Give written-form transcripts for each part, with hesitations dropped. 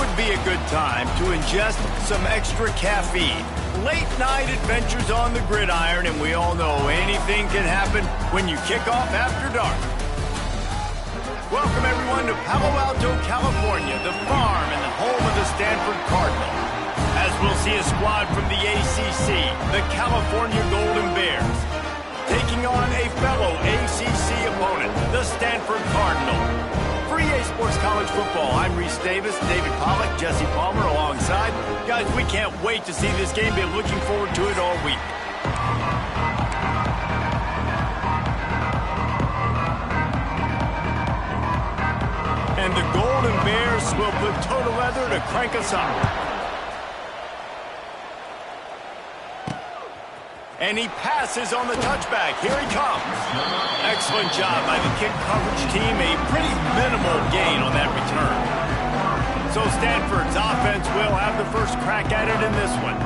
would be a good time to ingest some extra caffeine. Late night adventures on the gridiron, and we all know anything can happen when you kick off after dark. Welcome everyone to Palo Alto, California, the farm and the home of the Stanford Cardinal. As we'll see a squad from the ACC, the California Golden Bears, taking on a fellow ACC opponent, the Stanford Cardinal. For EA Sports College Football, I'm Reese Davis, David Pollack, Jesse Palmer alongside. Guys, we can't wait to see this game. Been looking forward to it all week. And the Golden Bears will put total leather to crank us up. And he passes on the touchback. Here he comes. Excellent job by the kick coverage team. A pretty minimal gain on that return. So Stanford's offense will have the first crack at it in this one.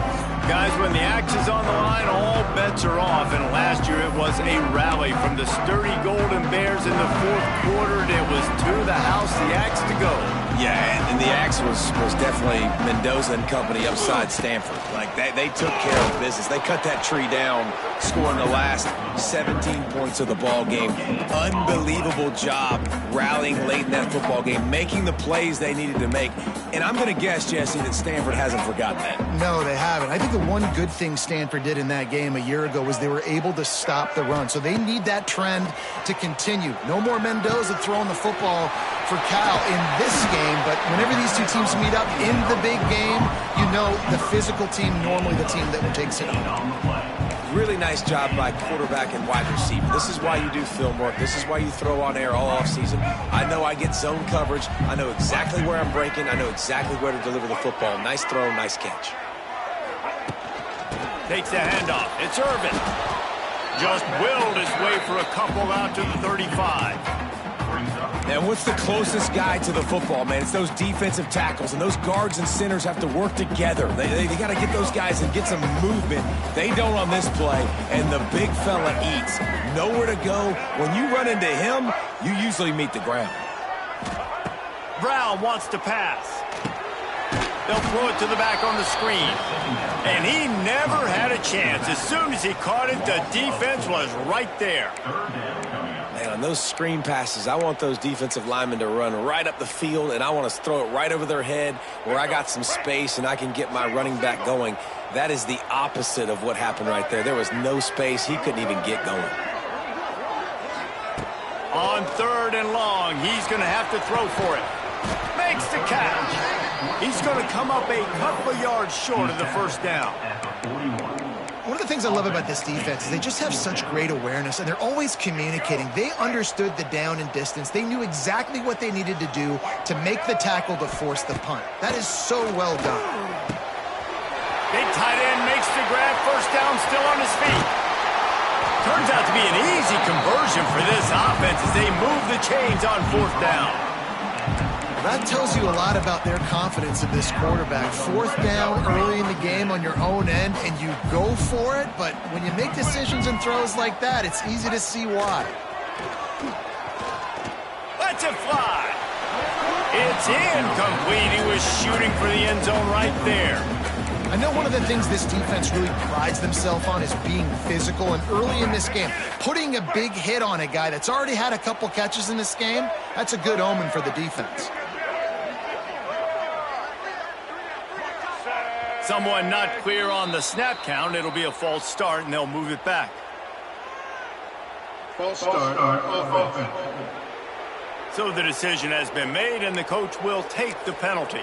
Guys, when the axe is on the line, all bets are off. And last year it was a rally from the sturdy Golden Bears in the fourth quarter. And it was to the house, the axe to go. Yeah, and the axe was definitely Mendoza and company upside Stanford. Like, they took care of business. They cut that tree down, scoring the last 17 points of the ball game. Unbelievable job rallying late in that football game, making the plays they needed to make. And I'm going to guess, Jesse, that Stanford hasn't forgotten that. No, they haven't. I think the one good thing Stanford did in that game a year ago was they were able to stop the run. So they need that trend to continue. No more Mendoza throwing the football for Cal in this game, but whenever these two teams meet up in the big game, you know the physical team, normally the team that takes it on. Really nice job by quarterback and wide receiver. This is why you do film work. This is why you throw on air all offseason. I know I get zone coverage. I know exactly where I'm breaking. I know exactly where to deliver the football. Nice throw, nice catch. Takes the handoff. It's Irvin. Just willed his way for a couple out to the 35. And what's the closest guy to the football, man? It's those defensive tackles, and those guards and centers have to work together. They got to get those guys and get some movement. They don't on this play, and the big fella eats. Nowhere to go. When you run into him, you usually meet the ground. Brown wants to pass. They'll throw it to the back on the screen. And he never had a chance. As soon as he caught it, the defense was right there. Man, on those screen passes, I want those defensive linemen to run right up the field, and I want to throw it right over their head where I got some space and I can get my running back going. That is the opposite of what happened right there. There was no space. He couldn't even get going. On 3rd and long, he's going to have to throw for it. Makes the catch. He's going to come up a couple of yards short of the first down. One of the things I love about this defense is they just have such great awareness, and they're always communicating. They understood the down and distance. They knew exactly what they needed to do to make the tackle to force the punt. That is so well done. Big tight end makes the grab. First down, still on his feet. Turns out to be an easy conversion for this offense as they move the chains on 4th down. That tells you a lot about their confidence in this quarterback. 4th down early in the game on your own end, and you go for it, but when you make decisions and throws like that, it's easy to see why. Lets it fly. It's incomplete. He was shooting for the end zone right there. I know one of the things this defense really prides themselves on is being physical, and early in this game, putting a big hit on a guy that's already had a couple catches in this game, that's a good omen for the defense. Someone not clear on the snap count. It'll be a false start, and they'll move it back. False start, offense. So the decision has been made, and the coach will take the penalty.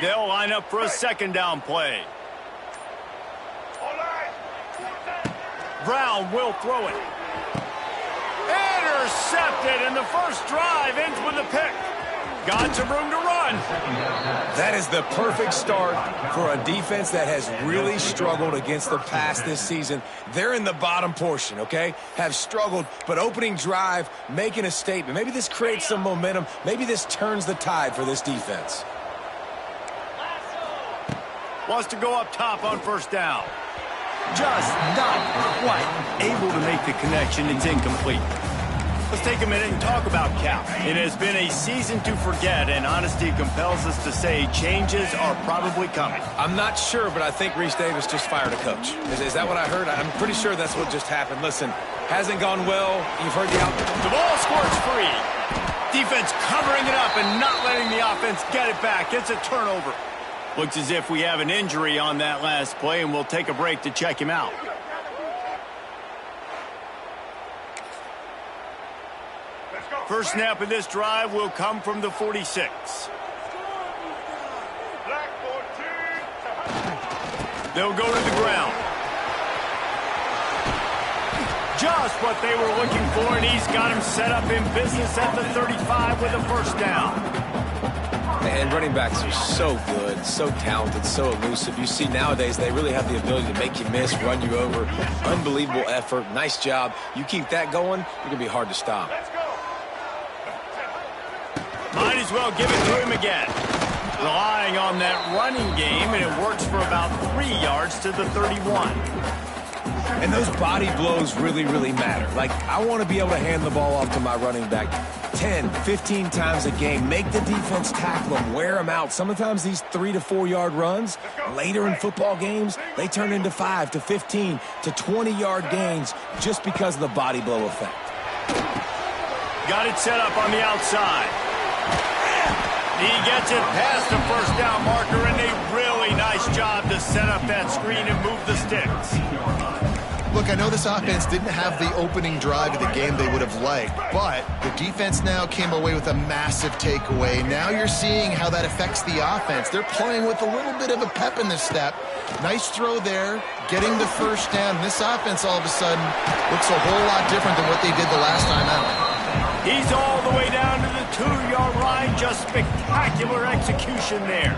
They'll line up for a 2nd down play. Brown will throw it. Intercepted, and the first drive ends with a pick. Got some room to run. That is the perfect start for a defense that has really struggled against the pass this season. They're in the bottom portion, okay? Have struggled, but opening drive, making a statement. Maybe this creates some momentum. Maybe this turns the tide for this defense. Wants to go up top on first down. Just not quite able to make the connection. It's incomplete. Let's take a minute and talk about Cal. It has been a season to forget, and honesty compels us to say changes are probably coming. I'm not sure, but I think Reese Davis just fired a coach. Is that what I heard? I'm pretty sure that's what just happened. Listen, hasn't gone well. You've heard the outcome. The ball squirts free. Defense covering it up and not letting the offense get it back. It's a turnover. Looks as if we have an injury on that last play, and we'll take a break to check him out. First snap of this drive will come from the 46. They'll go to the ground. Just what they were looking for, and he's got him set up in business at the 35 with a first down. And running backs are so good, so talented, so elusive. You see nowadays they really have the ability to make you miss, run you over. Unbelievable effort. Nice job. You keep that going, you're going to be hard to stop. Might as well give it to him again. Relying on that running game, and it works for about 3 yards to the 31. And those body blows really, really matter. Like, I want to be able to hand the ball off to my running back 10, 15 times a game. Make the defense tackle them, wear them out. Sometimes these 3 to 4 yard runs, later in football games, they turn into 5 to 15 to 20 yard gains just because of the body blow effect. Got it set up on the outside. He gets it past the first down marker, and a really nice job to set up that screen and move the sticks. Look, I know this offense didn't have the opening drive of the game they would have liked, but the defense now came away with a massive takeaway. Now you're seeing how that affects the offense. They're playing with a little bit of a pep in the step. Nice throw there, getting the first down. This offense all of a sudden looks a whole lot different than what they did the last time out. He's all the way down to the 2-yard line. Just spectacular execution there.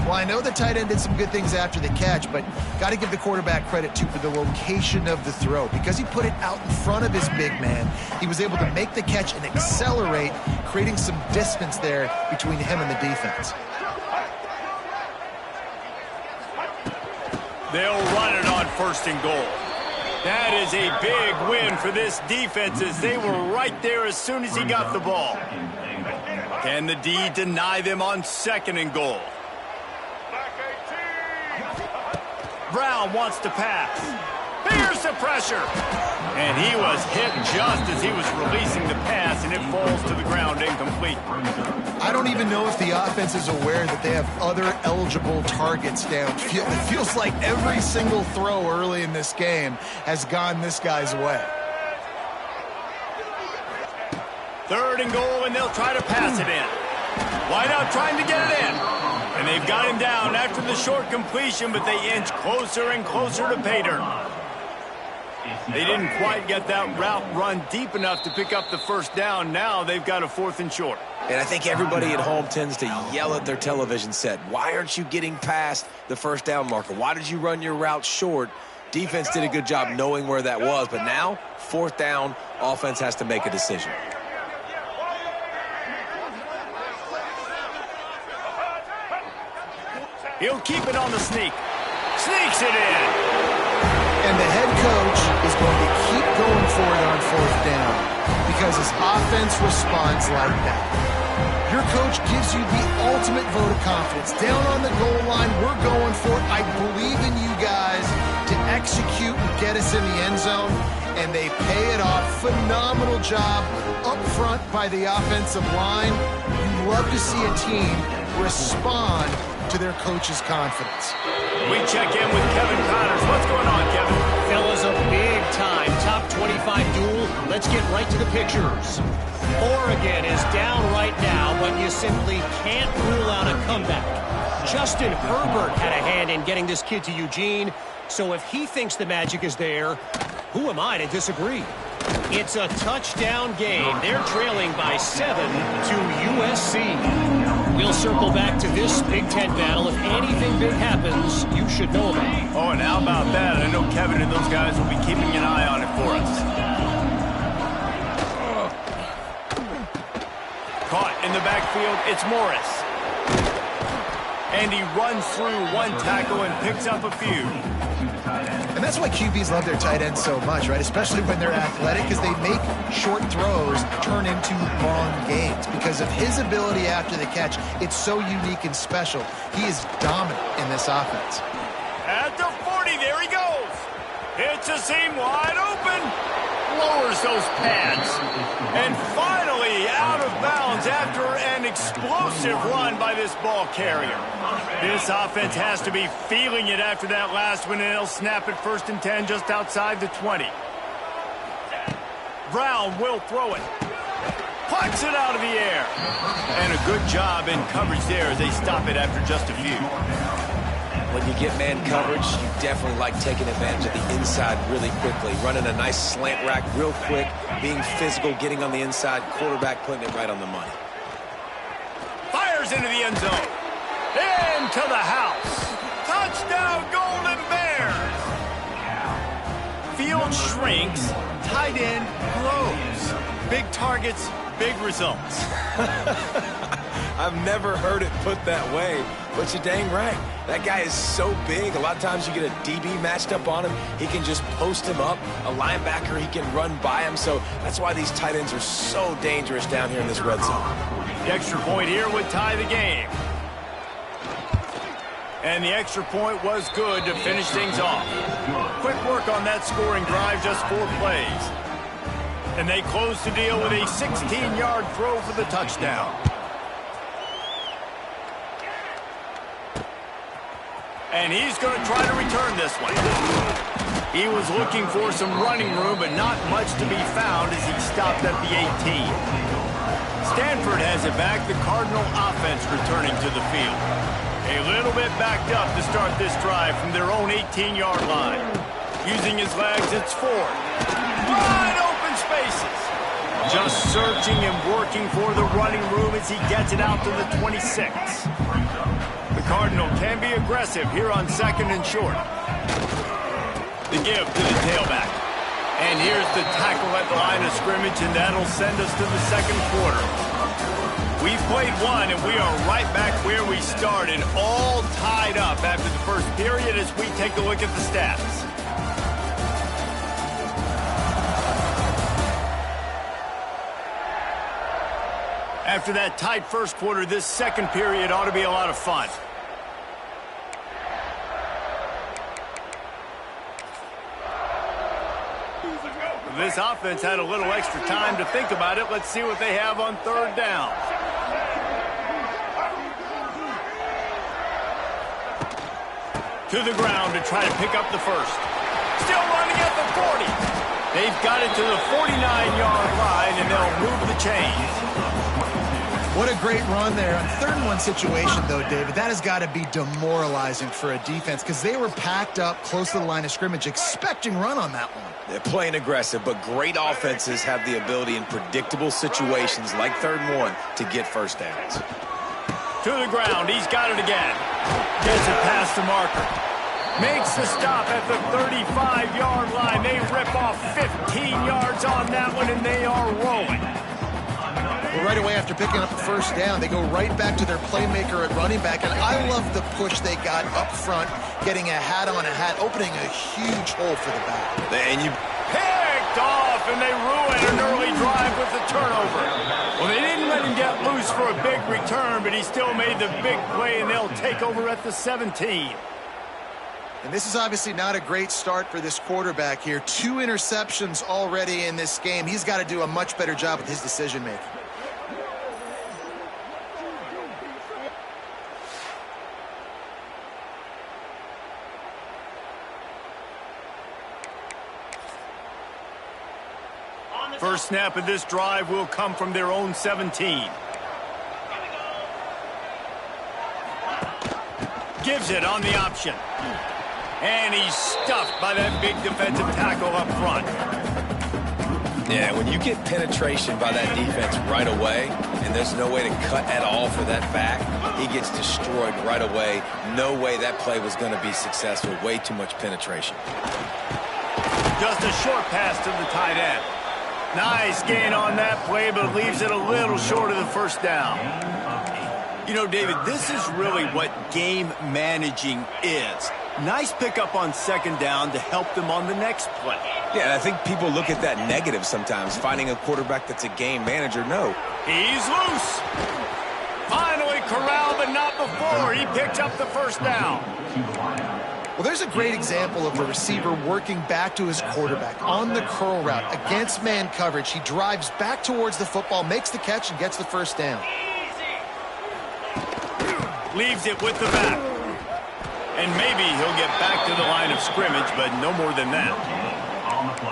Well, I know the tight end did some good things after the catch, but got to give the quarterback credit, too, for the location of the throw. Because he put it out in front of his big man, he was able to make the catch and accelerate, creating some distance there between him and the defense. They'll run it on first and goal. That is a big win for this defense, as they were right there as soon as he got the ball. Can the D deny them on second and goal? Brown wants to pass. Fears the pressure. And he was hit just as he was releasing the pass, and it falls to the ground incomplete. I don't even know if the offense is aware that they have other eligible targets downfield. It feels like every single throw early in this game has gone this guy's way. Third and goal, and they'll try to pass it in. Wide out trying to get it in. And they've got him down after the short completion, but they inch closer and closer to pay dirt. They didn't quite get that route run deep enough to pick up the first down. Now they've got a 4th and short. And I think everybody at home tends to yell at their television set. Why aren't you getting past the first down marker? Why did you run your route short? Defense did a good job knowing where that was, but now, 4th down, offense has to make a decision. He'll keep it on the sneak. Sneaks it in. And the head coach is going to keep going for it on 4th down because his offense responds like that. Your coach gives you the ultimate vote of confidence. Down on the goal line, we're going for it. I believe in you guys to execute and get us in the end zone, and they pay it off. Phenomenal job up front by the offensive line. You love to see a team respond to their coach's confidence. We check in with Kevin Connors. What's going on, Kevin? Fellas, a big-time top 25 duel. Let's get right to the pictures. Oregon is down right now, but you simply can't rule out a comeback. Justin Herbert had a hand in getting this kid to Eugene, so if he thinks the magic is there, who am I to disagree? It's a touchdown game. They're trailing by 7 to USC. We'll circle back to this Big Ten battle. If anything big happens, you should know about it. Oh, and how about that? I know Kevin and those guys will be keeping an eye on it for us. Caught in the backfield, it's Morris. And he runs through one tackle and picks up a few. And that's why QBs love their tight ends so much, right? Especially when they're athletic, because they make short throws turn into long gains. Because of his ability after the catch, it's so unique and special. He is dominant in this offense. At the 40, there he goes. Hits a seam wide open. Lowers those pads. And finally out of bounds after an explosive run by this ball carrier. This offense has to be feeling it after that last one, and they'll snap it 1st and 10 just outside the 20. Brown will throw it. Plucks it out of the air. And a good job in coverage there as they stop it after just a few. When you get man coverage, you definitely like taking advantage of the inside really quickly. Running a nice slant rack real quick, being physical, getting on the inside, quarterback putting it right on the money. Fires into the end zone. Into the house. Touchdown, Golden Bears. Field shrinks, tight end grows. Big targets, big results. I've never heard it put that way, but you're dang right. That guy is so big. A lot of times you get a DB matched up on him. He can just post him up. A linebacker, he can run by him. So that's why these tight ends are so dangerous down here in this red zone. The extra point here would tie the game. And the extra point was good to finish things off. Quick work on that scoring drive, just 4 plays. And they close the deal with a 16-yard throw for the touchdown. And he's going to try to return this one. He was looking for some running room, but not much to be found as he stopped at the 18. Stanford has it back, the Cardinal offense returning to the field. A little bit backed up to start this drive from their own 18-yard line. Using his legs, it's Ford. Wide open spaces. Just searching and working for the running room as he gets it out to the 26. The Cardinal can be aggressive here on 2nd and short. The give to the tailback. And here's the tackle at the line of scrimmage, and that'll send us to the 2nd quarter. We've played one, and we are right back where we started, all tied up after the first period as we take a look at the stats. After that tight first quarter, this 2nd period ought to be a lot of fun. This offense had a little extra time to think about it. Let's see what they have on 3rd down. To the ground to try to pick up the first. Still running at the 40. They've got it to the 49-yard line, and they'll move the chains. What a great run there. On 3rd and 1 situation, though, David, that has got to be demoralizing for a defense because they were packed up close to the line of scrimmage, expecting run on that one. They're playing aggressive, but great offenses have the ability in predictable situations like 3rd and 1 to get first downs. To the ground. He's got it again. Gets it past the marker. Makes the stop at the 35-yard line. They rip off 15 yards on that one, and they are rolling. Well, right away after picking up the first down, they go right back to their playmaker at running back, and I love the push they got up front, getting a hat on a hat, opening a huge hole for the back. And you picked off, and they ruin an early drive with the turnover. Well, they didn't let him get loose for a big return, but he still made the big play, and they'll take over at the 17. And this is obviously not a great start for this quarterback here. 2 interceptions already in this game. He's got to do a much better job with his decision-making. First snap of this drive will come from their own 17. Gives it on the option. And he's stuffed by that big defensive tackle up front. Yeah, when you get penetration by that defense right away, and there's no way to cut at all for that back, he gets destroyed right away. No way that play was going to be successful. Way too much penetration. Just a short pass to the tight end. Nice gain on that play, but leaves it a little short of the first down. You know, David, this is really what game managing is. Nice pickup on second down to help them on the next play. Yeah, and I think people look at that negative sometimes, finding a quarterback that's a game manager. No. He's loose. Finally corralled, but not before. He picked up the first down. Well, there's a great example of a receiver working back to his quarterback on the curl route against man coverage. He drives back towards the football, makes the catch, and gets the first down. Leaves it with the back. And maybe he'll get back to the line of scrimmage, but no more than that.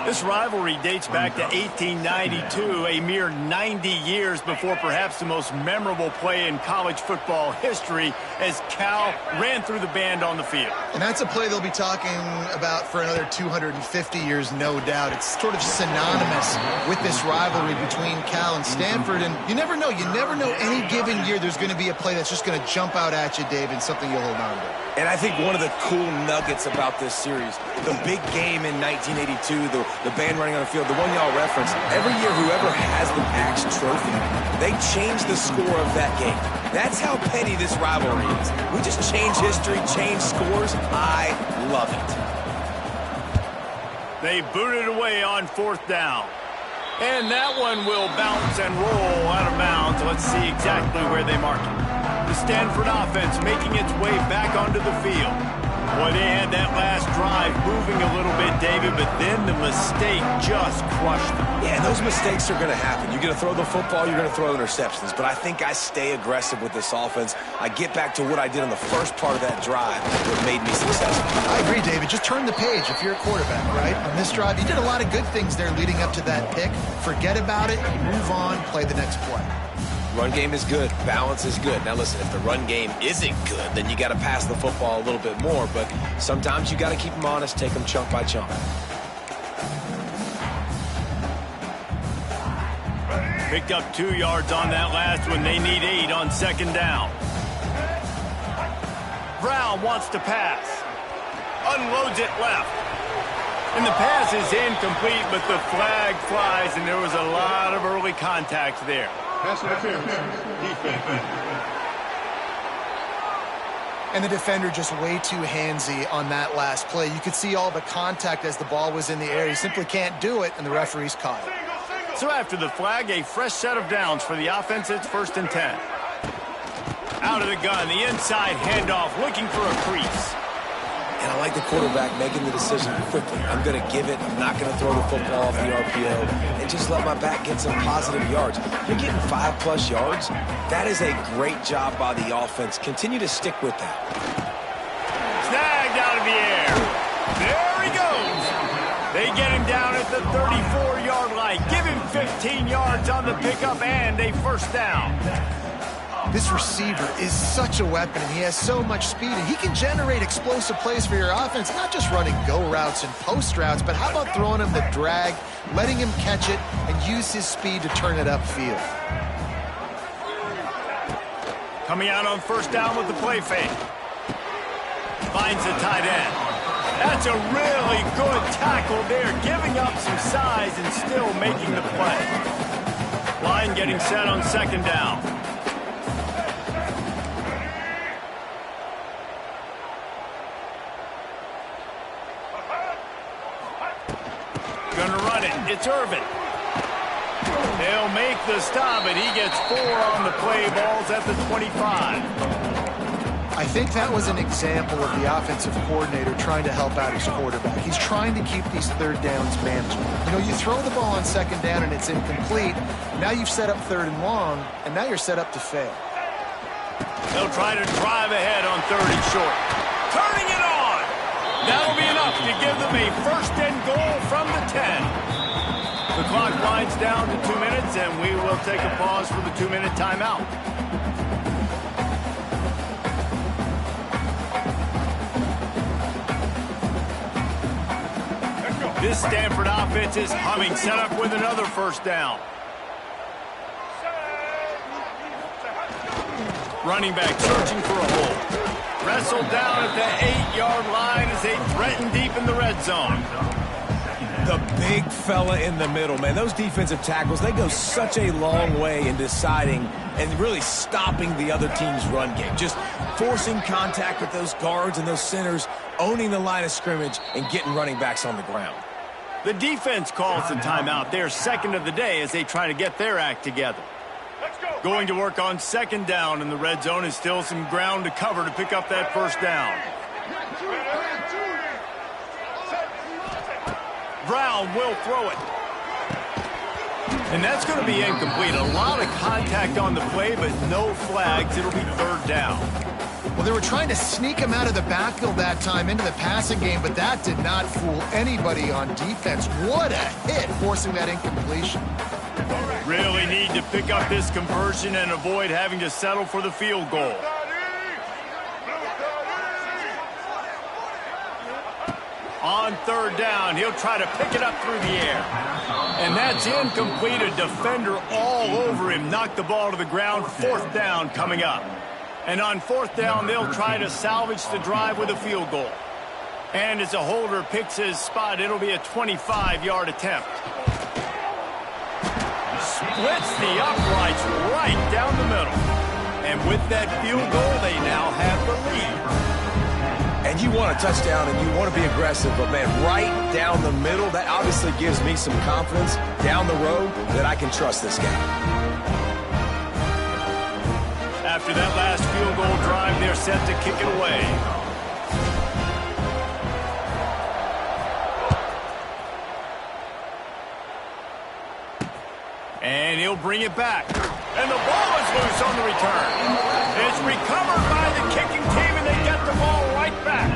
This rivalry dates back to 1892, a mere 90 years before perhaps the most memorable play in college football history as Cal ran through the band on the field. And that's a play they'll be talking about for another 250 years, no doubt. It's sort of synonymous with this rivalry between Cal and Stanford. And you never know. You never know any given year there's going to be a play that's just going to jump out at you, Dave, and something you'll hold on to. And I think one of the cool nuggets about this series, the big game in 1982, the band running on the field, the one y'all referenced, every year whoever has the Axe trophy, they change the score of that game. That's how petty this rivalry is. We just change history, change scores. I love it. They boot it away on fourth down. And that one will bounce and roll out of bounds. Let's see exactly where they mark it. The Stanford offense making its way back onto the field. Boy, they had that last drive moving a little bit, David, but then the mistake just crushed them. Yeah, and those mistakes are going to happen. You're going to throw the football, you're going to throw interceptions. But I think I stay aggressive with this offense. I get back to what I did on the first part of that drive that made me successful. I agree, David. Just turn the page if you're a quarterback, right? On this drive, you did a lot of good things there leading up to that pick. Forget about it, move on, play the next play. Run game is good. Balance is good. Now, listen, if the run game isn't good, then you got to pass the football a little bit more. But sometimes you got to keep them honest, take them chunk by chunk. Picked up 2 yards on that last one. They need 8 on second down. Brown wants to pass. Unloads it left. And the pass is incomplete, but the flag flies, and there was a lot of early contact there. Pass interference. Defense. And the defender just way too handsy on that last play. You could see all the contact as the ball was in the air. He simply can't do it, and the referee's caught it. So after the flag, a fresh set of downs for the offense. It's 1st and 10. Out of the gun, the inside handoff, looking for a crease. And I like the quarterback making the decision quickly. I'm going to give it. I'm not going to throw the football off the RPO and just let my back get some positive yards. You're getting 5+ yards. That is a great job by the offense. Continue to stick with that. Snagged out of the air. There he goes. They get him down at the 34-yard line. Give him 15 yards on the pickup and a first down. This receiver is such a weapon, and he has so much speed, and he can generate explosive plays for your offense, not just running go routes and post routes, but how about throwing him the drag, letting him catch it, and use his speed to turn it upfield. Coming out on first down with the play fake. Finds the tight end. That's a really good tackle there, giving up some size and still making the play. Line getting set on second down. Gonna run it. It's Irvin. They'll make the stop, and he gets 4 on the play. Balls at the 25. I think that was an example of the offensive coordinator trying to help out his quarterback. He's trying to keep these third downs manageable. You know, you throw the ball on second down and it's incomplete. Now you've set up 3rd and long, and now you're set up to fail. They'll try to drive ahead on 3rd and short. Turning it on. That'll be enough to give them a 1st and goal from the 10. The clock winds down to 2 minutes, and we will take a pause for the 2-minute timeout. This Stanford offense is humming, set up with another first down. Running back searching for a hole. Wrestled down at the 8-yard line as they threaten deep in the red zone. The big fella in the middle, man. Those defensive tackles, they go such a long way in deciding and really stopping the other team's run game. Just forcing contact with those guards and those centers, owning the line of scrimmage, and getting running backs on the ground. The defense calls the timeout. They're second of the day as they try to get their act together. Going to work on second down in the red zone is still some ground to cover to pick up that first down. Brown will throw it. And that's going to be incomplete. A lot of contact on the play, but no flags. It'll be third down. Well, they were trying to sneak him out of the backfield that time into the passing game, but that did not fool anybody on defense. What a hit, forcing that incompletion. Really need to pick up this conversion and avoid having to settle for the field goal. On third down, he'll try to pick it up through the air. And that's incomplete. A defender all over him. Knocked the ball to the ground. Fourth down coming up. And on fourth down, they'll try to salvage the drive with a field goal. And as a holder picks his spot, it'll be a 25-yard attempt. Splits the uprights right down the middle. And with that field goal, they now have the lead. And you want a touchdown and you want to be aggressive, but man, right down the middle, that obviously gives me some confidence down the road that I can trust this guy. After that last field goal drive, they're set to kick it away. And he'll bring it back. And the ball is loose on the return. It's recovered by the kicking team, and they get the ball right back.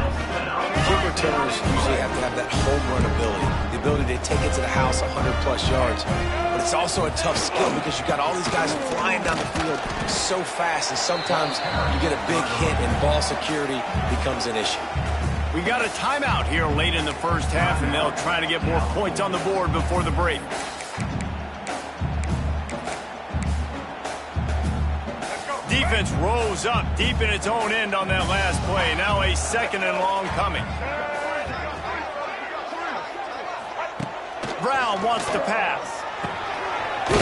Kick returners usually have to have that home run ability, the ability to take it to the house 100-plus yards. But it's also a tough skill because you've got all these guys flying down the field so fast, and sometimes you get a big hit and ball security becomes an issue. We got a timeout here late in the first half, and they'll try to get more points on the board before the break. Defense rose up deep in its own end on that last play. Now a second and long coming. Brown wants to pass.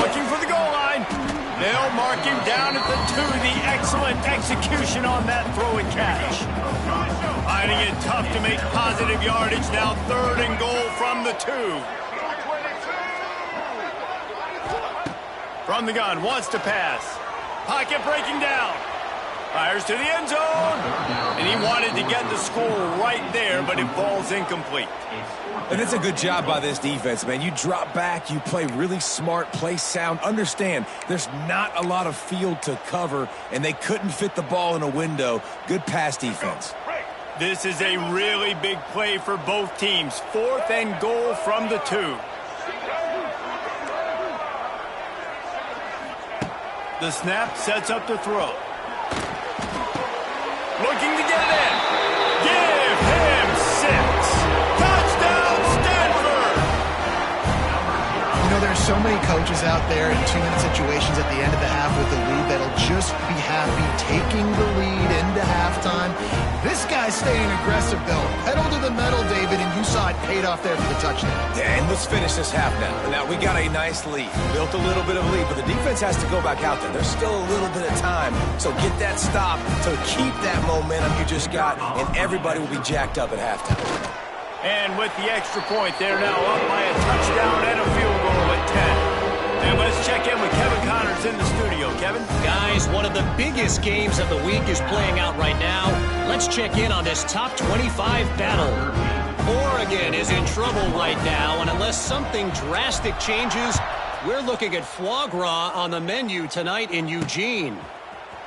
Looking for the goal line. They'll mark him down at the 2. The excellent execution on that throw and catch. Finding it tough to make positive yardage. Now third and goal from the 2. From the gun, wants to pass. Pocket breaking down. Fires to the end zone. And he wanted to get the score right there, but it falls incomplete. And it's a good job by this defense, man. You drop back, you play really smart, play sound. Understand, there's not a lot of field to cover, and they couldn't fit the ball in a window. Good pass defense. This is a really big play for both teams. Fourth and goal from the 2. The snap sets up the throw. Looking to get it in. Give him 6. Touchdown, Stanford! You know, there's so many coaches out there in 2-minute situations at the end of the half with the lead that'll just be happy taking the lead into halftime. This guy's staying aggressive, though. Pedal to the metal, David, and you saw it paid off there for the touchdown. Yeah, and let's finish this half now. Now, we got a nice lead. Built a little bit of a lead, but the defense has to go back out there. There's still a little bit of time. So get that stop to keep that momentum you just got, and everybody will be jacked up at halftime. And with the extra point, they're now up by a touchdown and a field goal at 10. And let's check in with Kevin Connors in the studio. Kevin? Guys, one of the biggest games of the week is playing out right now. Let's check in on this top 25 battle. Oregon is in trouble right now, and unless something drastic changes, we're looking at foie gras on the menu tonight in Eugene.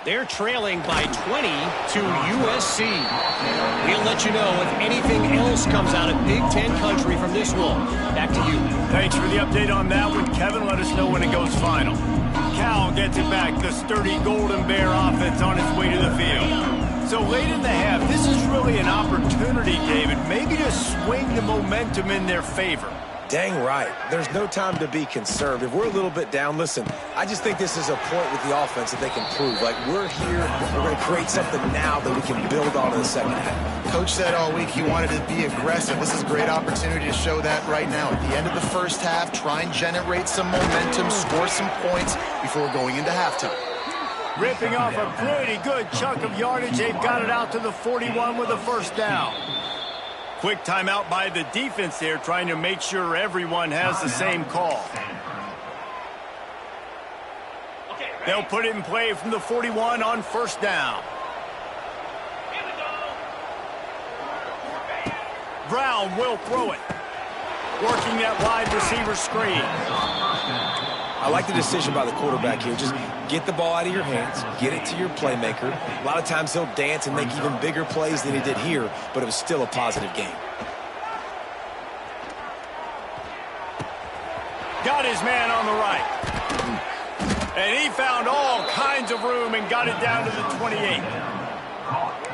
They're trailing by 20 to USC. We'll let you know if anything else comes out of Big Ten country from this one. Back to you. Thanks for the update on that one, Kevin. Let us know when it goes final. Cal gets it back. The sturdy Golden Bear offense on its way to the field. So late in the half, this is really an opportunity, David, maybe to swing the momentum in their favor. Dang right. There's no time to be conservative. We're a little bit down. Listen, I just think this is a point with the offense that they can prove. Like, we're here, we're going to create something now that we can build on in the second half. Coach said all week he wanted to be aggressive. This is a great opportunity to show that right now. At the end of the first half, try and generate some momentum, score some points before going into halftime. Ripping off a pretty good chunk of yardage. They've got it out to the 41 with a first down. Quick timeout by the defense there, trying to make sure everyone has the same call. They'll put it in play from the 41 on first down. Brown will throw it. Working that wide receiver screen. I like the decision by the quarterback here. Just get the ball out of your hands, get it to your playmaker. A lot of times he'll dance and make even bigger plays than he did here, but it was still a positive game. Got his man on the right. And he found all kinds of room and got it down to the 28.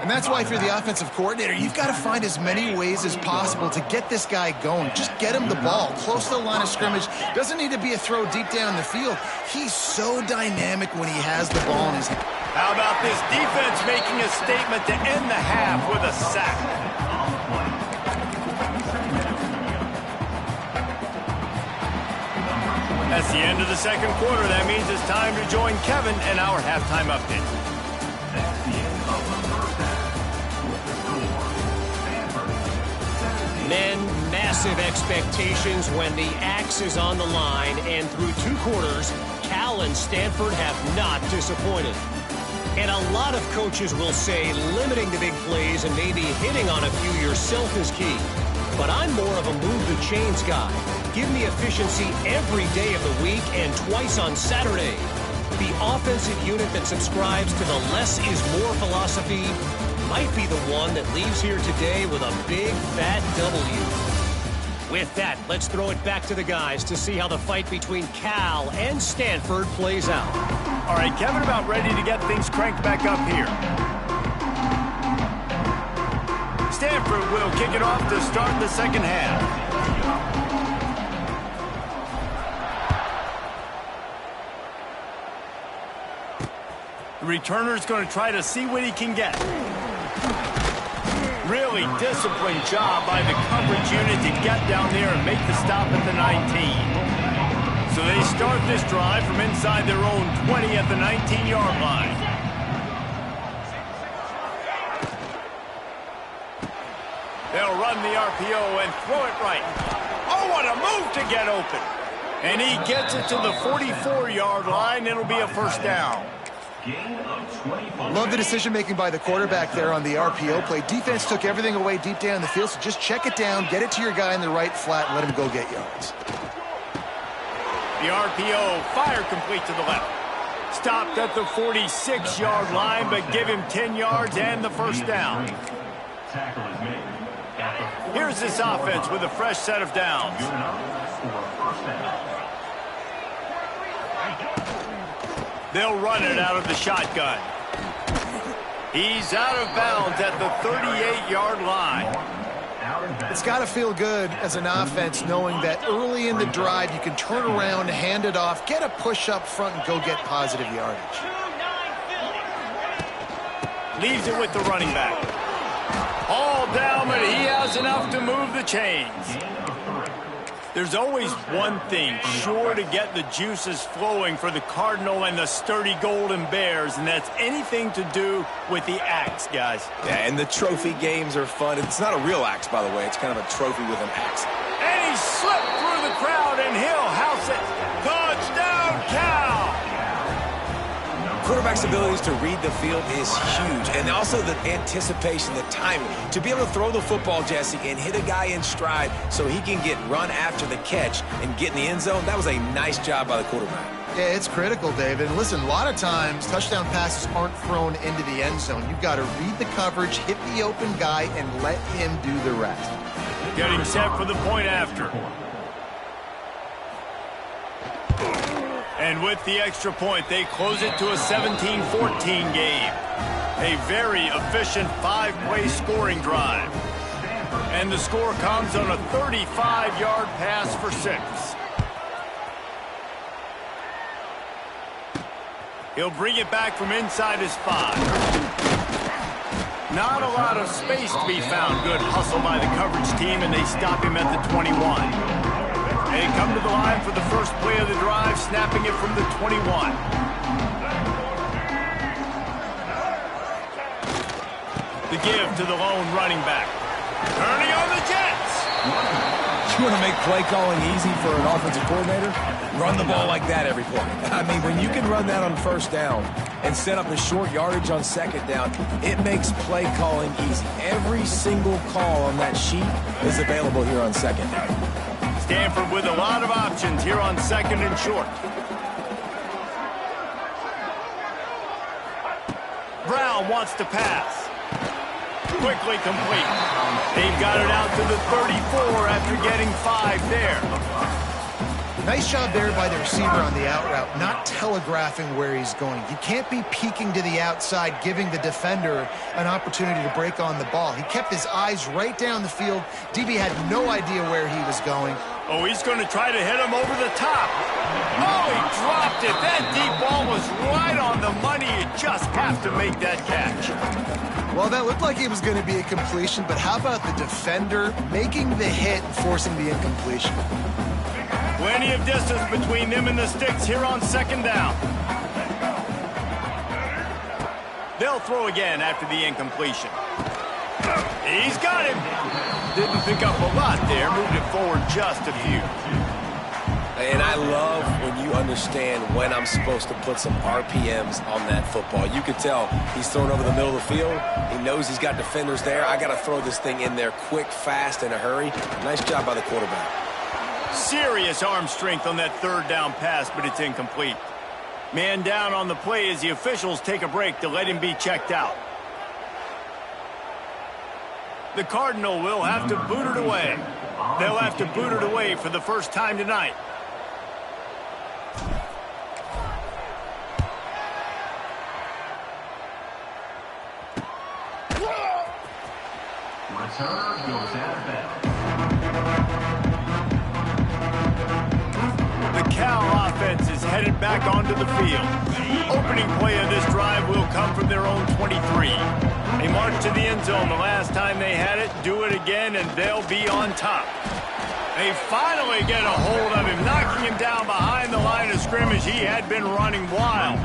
And that's why if you're the offensive coordinator, you've got to find as many ways as possible to get this guy going. Just get him the ball close to the line of scrimmage. Doesn't need to be a throw deep down the field. He's so dynamic when he has the ball in his hand. How about this defense making a statement to end the half with a sack? That's the end of the second quarter. That means it's time to join Kevin and our halftime update. Men, massive expectations when the axe is on the line, and through 2 quarters, Cal and Stanford have not disappointed. And a lot of coaches will say limiting the big plays and maybe hitting on a few yourself is key. But I'm more of a move the chains guy. Give me efficiency every day of the week and twice on Saturday. The offensive unit that subscribes to the less is more philosophy might be the one that leaves here today with a big, fat W. With that, let's throw it back to the guys to see how the fight between Cal and Stanford plays out. All right, Kevin, about ready to get things cranked back up here. Stanford will kick it off to start the second half. The returner's going to try to see what he can get. Really disciplined job by the coverage unit to get down there and make the stop at the 19. So they start this drive from inside their own 20 at the 19-yard line. They'll run the RPO and throw it right. Oh, what a move to get open. And he gets it to the 44-yard line. It'll be a first down. Love the decision-making by the quarterback there on the RPO play. Defense took everything away deep down the field, so just check it down, get it to your guy in the right flat, and let him go get yards. The RPO, fire complete to the left. Stopped at the 46-yard line, but give him 10 yards and the first down. Here's this offense with a fresh set of downs. They'll run it out of the shotgun. He's out of bounds at the 38-yard line. It's got to feel good as an offense knowing that early in the drive you can turn around, hand it off, get a push up front, and go get positive yardage. Leaves it with the running back. All down, but he has enough to move the chains. There's always one thing sure to get the juices flowing for the Cardinal and the sturdy Golden Bears, and that's anything to do with the axe, guys. Yeah, and the trophy games are fun. It's not a real axe, by the way. It's kind of a trophy with an axe. And he slipped through the crowd, and he'll house it. Touchdown, Cal! Quarterback's abilities to read the field is huge, and also the anticipation, the timing. To be able to throw the football, Jesse, and hit a guy in stride so he can get run after the catch and get in the end zone, that was a nice job by the quarterback. Yeah, it's critical, David. And listen, a lot of times touchdown passes aren't thrown into the end zone. You've got to read the coverage, hit the open guy, and let him do the rest. Getting set for the point after. And with the extra point, they close it to a 17-14 game. A very efficient 5-play scoring drive. And the score comes on a 35-yard pass for 6. He'll bring it back from inside his 5. Not a lot of space to be found. Good hustle by the coverage team, and they stop him at the 21. They come to the line for the first play of the drive, snapping it from the 21. The give to the lone running back. Turning on the Jets. You want to make play calling easy for an offensive coordinator? Run the ball like that every play. I mean, when you can run that on first down and set up a short yardage on second down, it makes play calling easy. Every single call on that sheet is available here on second down. Stanford with a lot of options here on second and short. Brown wants to pass. Quickly complete. They've got it out to the 34 after getting 5 there. Nice job there by the receiver on the out route, not telegraphing where he's going. You can't be peeking to the outside, giving the defender an opportunity to break on the ball. He kept his eyes right down the field. DB had no idea where he was going. Oh, he's going to try to hit him over the top. Oh, he dropped it. That deep ball was right on the money. You just have to make that catch. Well, that looked like it was going to be a completion, but how about the defender making the hit and forcing the incompletion? Plenty of distance between them and the sticks here on second down. They'll throw again after the incompletion. He's got him. Didn't pick up a lot there. Moved it forward just a few. And I love when you understand when I'm supposed to put some RPMs on that football. You could tell he's throwing over the middle of the field. He knows he's got defenders there. I got to throw this thing in there quick, fast, in a hurry. Nice job by the quarterback. Serious arm strength on that third down pass, but it's incomplete. Man down on the play as the officials take a break to let him be checked out. The Cardinal will have to boot it away. They'll have to boot it away for the first time tonight. Return goes out of bounds. The Cal offense is headed back onto the field. Opening play of this drive will come from their own 23. They marched to the end zone the last time they had it, do it again, and they'll be on top. They finally get a hold of him, knocking him down behind the line of scrimmage. He had been running wild.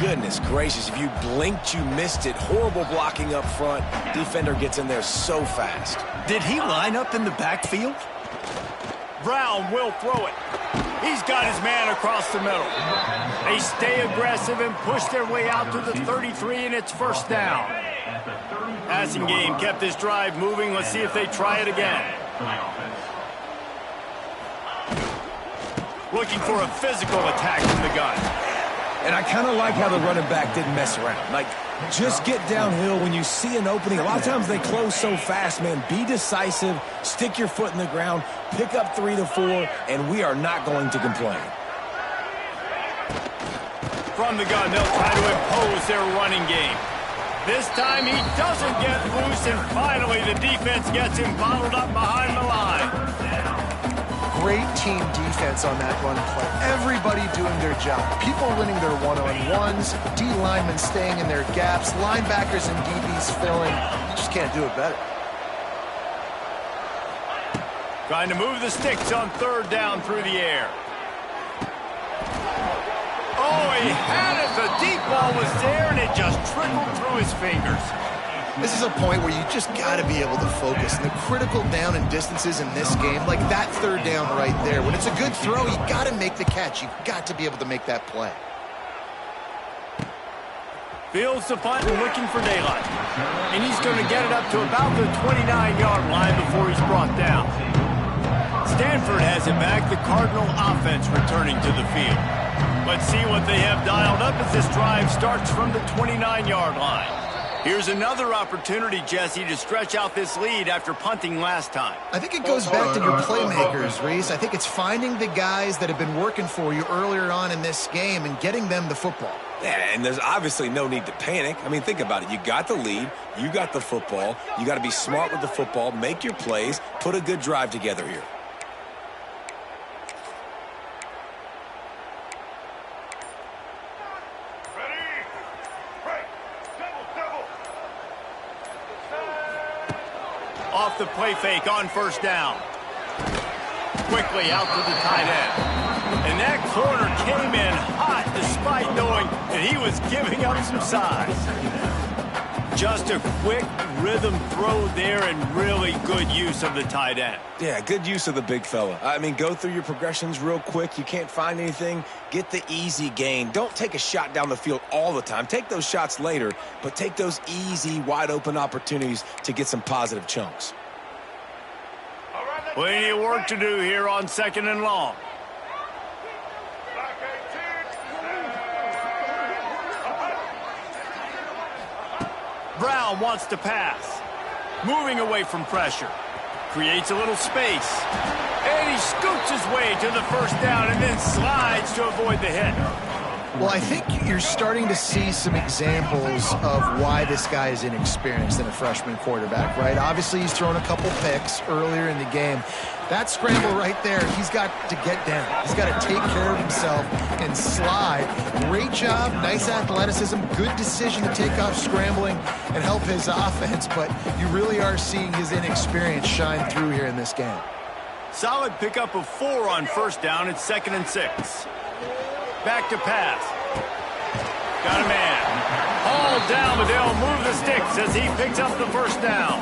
Goodness gracious, if you blinked, you missed it. Horrible blocking up front. Defender gets in there so fast. Did he line up in the backfield? Brown will throw it. He's got his man across the middle. They stay aggressive and push their way out to the 33, and it's first down. Passing game kept this drive moving. Let's see if they try it again. Looking for a physical attack from the gun. And I kind of like how the running back didn't mess around. Like, just get downhill when you see an opening. A lot of times they close so fast, man. Be decisive, stick your foot in the ground, pick up 3 to 4, and we are not going to complain. From the gun, they'll try to impose their running game. This time he doesn't get loose, and finally the defense gets him bottled up behind the line. Great team defense on that run play. Everybody doing their job. People winning their one-on-ones, D linemen staying in their gaps, linebackers and DBs filling. You just can't do it better. Trying to move the sticks on third down through the air. Oh, he had it. The deep ball was there, and it just trickled through his fingers. This is a point where you just got to be able to focus. And the critical down and distances in this game, like that third down right there. When it's a good throw, you got to make the catch. You've got to be able to make that play. Fields the punt and looking for daylight. And he's going to get it up to about the 29-yard line before he's brought down. Stanford has it back. The Cardinal offense returning to the field. Let's see what they have dialed up as this drive starts from the 29-yard line. Here's another opportunity, Jesse, to stretch out this lead after punting last time. I think it goes back to your playmakers, Reese. I think it's finding the guys that have been working for you earlier on in this game and getting them the football. Yeah, and there's obviously no need to panic. I mean, think about it. You got the lead. You got the football. You got to be smart with the football, make your plays, put a good drive together here. Off the play fake on first down. Quickly out to the tight end. And that corner came in hot despite knowing that he was giving up some size. Just a quick rhythm throw there and really good use of the tight end. Yeah, good use of the big fella. I mean, go through your progressions real quick. You can't find anything. Get the easy gain. Don't take a shot down the field all the time. Take those shots later, but take those easy, wide-open opportunities to get some positive chunks. Plenty of work to do here on 2nd and long. Brown wants to pass. Moving away from pressure. Creates a little space. And he scoots his way to the first down and then slides to avoid the hit. Well, I think you're starting to see some examples of why this guy is inexperienced in a freshman quarterback, right? Obviously, he's thrown a couple picks earlier in the game. That scramble right there, he's got to get down. He's got to take care of himself and slide. Great job, nice athleticism, good decision to take off scrambling and help his offense, but you really are seeing his inexperience shine through here in this game. Solid pickup of 4 on first down. It's 2nd and 6. Back to pass. Got a man. Hauled down, but they'll move the sticks as he picks up the first down.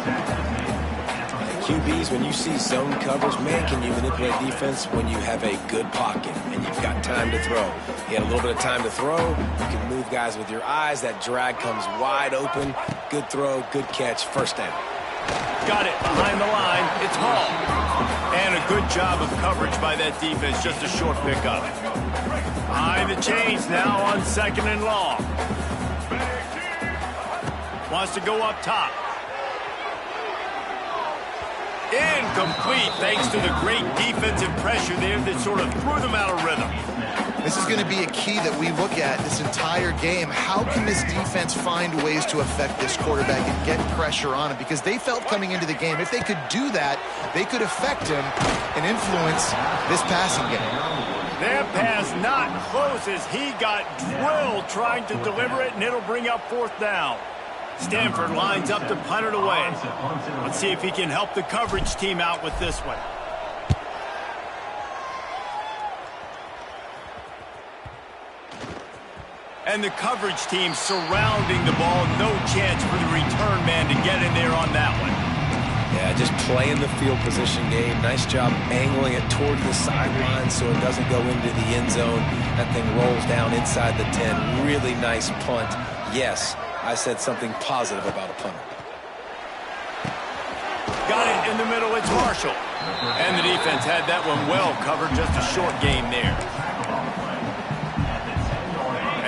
QBs, when you see zone coverage, man, can you manipulate defense when you have a good pocket and you've got time to throw. You had a little bit of time to throw. You can move guys with your eyes. That drag comes wide open. Good throw, good catch, first down. Got it behind the line. It's Hall. And a good job of coverage by that defense. Just a short pickup. Behind the chains now on 2nd and long. Wants to go up top. Incomplete thanks to the great defensive pressure there that sort of threw them out of rhythm. This is going to be a key that we look at this entire game. How can this defense find ways to affect this quarterback and get pressure on him? Because they felt coming into the game, if they could do that, they could affect him and influence this passing game. That pass not close as he got drilled trying to deliver it, and it'll bring up 4th down. Stanford lines up to punt it away. Let's see if he can help the coverage team out with this one. And the coverage team surrounding the ball. No chance for the return man to get in there on that one. Yeah, just playing the field position game. Nice job angling it toward the sideline so it doesn't go into the end zone. That thing rolls down inside the 10. Really nice punt. Yes, I said something positive about a punter. Got it in the middle. It's Marshall. And the defense had that one well covered. Just a short game there.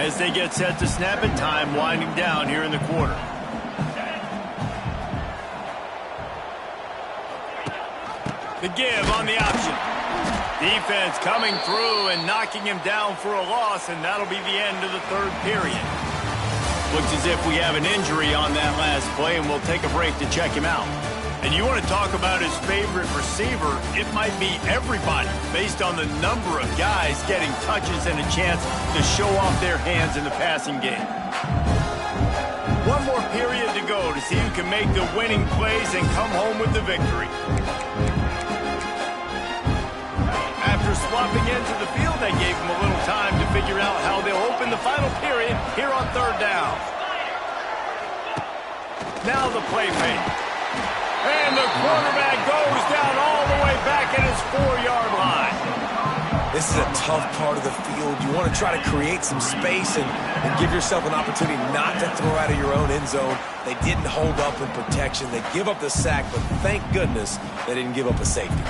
As they get set to snap it, time winding down here in the quarter. The give on the option. Defense coming through and knocking him down for a loss, and that'll be the end of the 3rd period. Looks as if we have an injury on that last play, and we'll take a break to check him out. And you want to talk about his favorite receiver, it might be everybody based on the number of guys getting touches and a chance to show off their hands in the passing game. One more period to go to see who can make the winning plays and come home with the victory. After swapping into the field, they gave him a little time to figure out how they'll open the final period here on 3rd down. Now the play fake. And the quarterback goes down all the way back at his 4-yard line. This is a tough part of the field. You want to try to create some space and give yourself an opportunity not to throw out of your own end zone. They didn't hold up in protection. They give up the sack, but thank goodness they didn't give up a safety.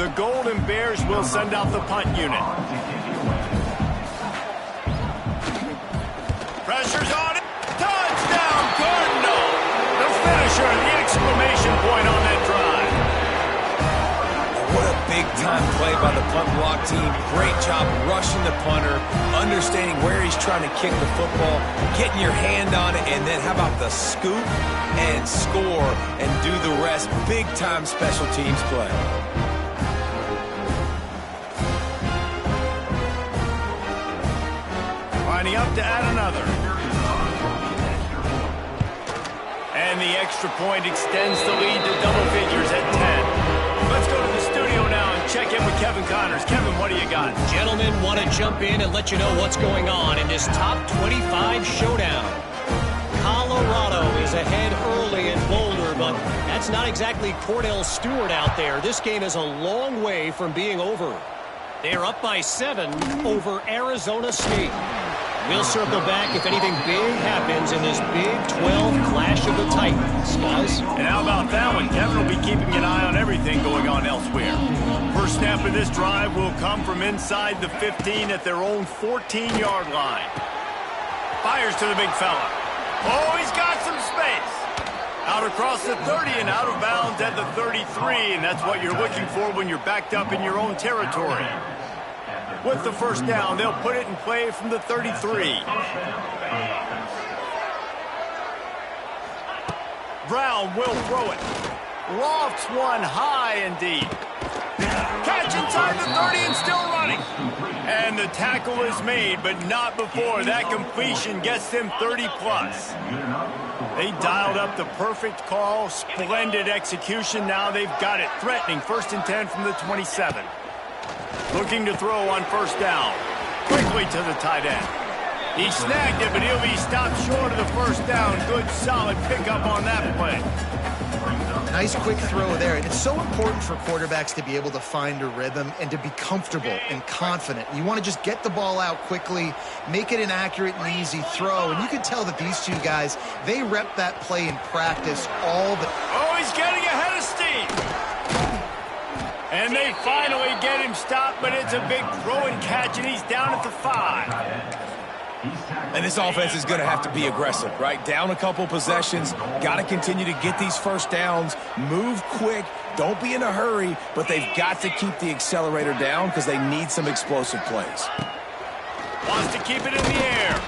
The Golden Bears will send out the punt unit. Pressure's on it. Touchdown, Cardinal! The finisher, the exclamation point on that drive. What a big-time play by the punt block team. Great job rushing the punter, understanding where he's trying to kick the football, getting your hand on it, and then how about the scoop and score and do the rest. Big-time special teams play. Lining up to add another. And the extra point extends the lead to double figures at 10. Let's go to the studio now and check in with Kevin Connors. Kevin, what do you got? Gentlemen, want to jump in and let you know what's going on in this top 25 showdown. Colorado is ahead early in Boulder, but that's not exactly Cordell Stewart out there. This game is a long way from being over. They're up by 7 over Arizona State. We'll circle back if anything big happens in this Big 12 clash of the Titans, guys. And how about that one? Kevin will be keeping an eye on everything going on elsewhere. First snap of this drive will come from inside the 15 at their own 14-yard line. Fires to the big fella. Oh, he's got some space. Out across the 30 and out of bounds at the 33, and that's what you're looking for when you're backed up in your own territory. With the first down, they'll put it in play from the 33. Brown will throw it. Lofts one high and deep. Catch inside the 30 and still running. And the tackle is made, but not before that completion gets them 30-plus. They dialed up the perfect call. Splendid execution. Now they've got it. Threatening 1st and 10 from the 27. Looking to throw on first down. Quickly to the tight end. He snagged it, but he'll be stopped short of the first down. Good, solid pickup on that play. Nice quick throw there. And it's so important for quarterbacks to be able to find a rhythm and to be comfortable and confident. You want to just get the ball out quickly, make it an accurate and easy throw. And you can tell that these two guys, they rep that play in practice all the time. Oh, he's getting ahead of steam. And they finally get him stopped, but it's a big throw and catch, and he's down at the 5. And this offense is going to have to be aggressive, right? Down a couple possessions, got to continue to get these first downs, move quick, don't be in a hurry, but they've got to keep the accelerator down because they need some explosive plays. Wants to keep it in the air.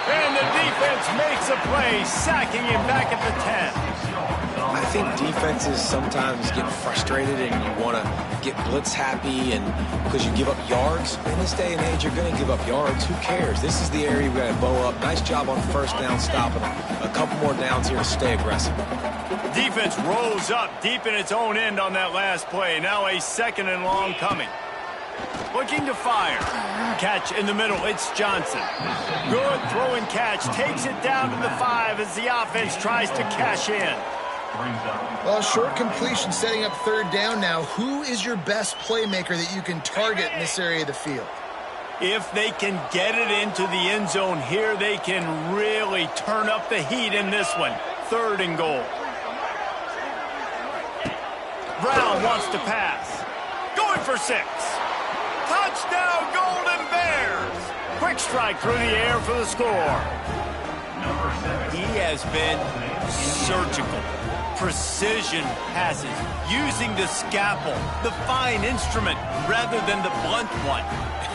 And the defense makes a play, sacking him back at the 10. I think defenses sometimes get frustrated and you want to get blitz happy and because you give up yards. In this day and age, you're going to give up yards. Who cares? This is the area we got to bow up. Nice job on first down, stopping a couple more downs here to stay aggressive. Defense rose up deep in its own end on that last play. Now a 2nd and long coming. Looking to fire. Catch in the middle. It's Johnson. Good throw and catch. Takes it down to the 5 as the offense tries to cash in. Well, short completion setting up 3rd down now. Who is your best playmaker that you can target in this area of the field? If they can get it into the end zone here, they can really turn up the heat in this one. 3rd and goal. Brown wants to pass. Going for 6. Touchdown, Golden Bears! Quick strike through the air for the score. He has been surgical. Precision passes, using the scalpel, the fine instrument, rather than the blunt one.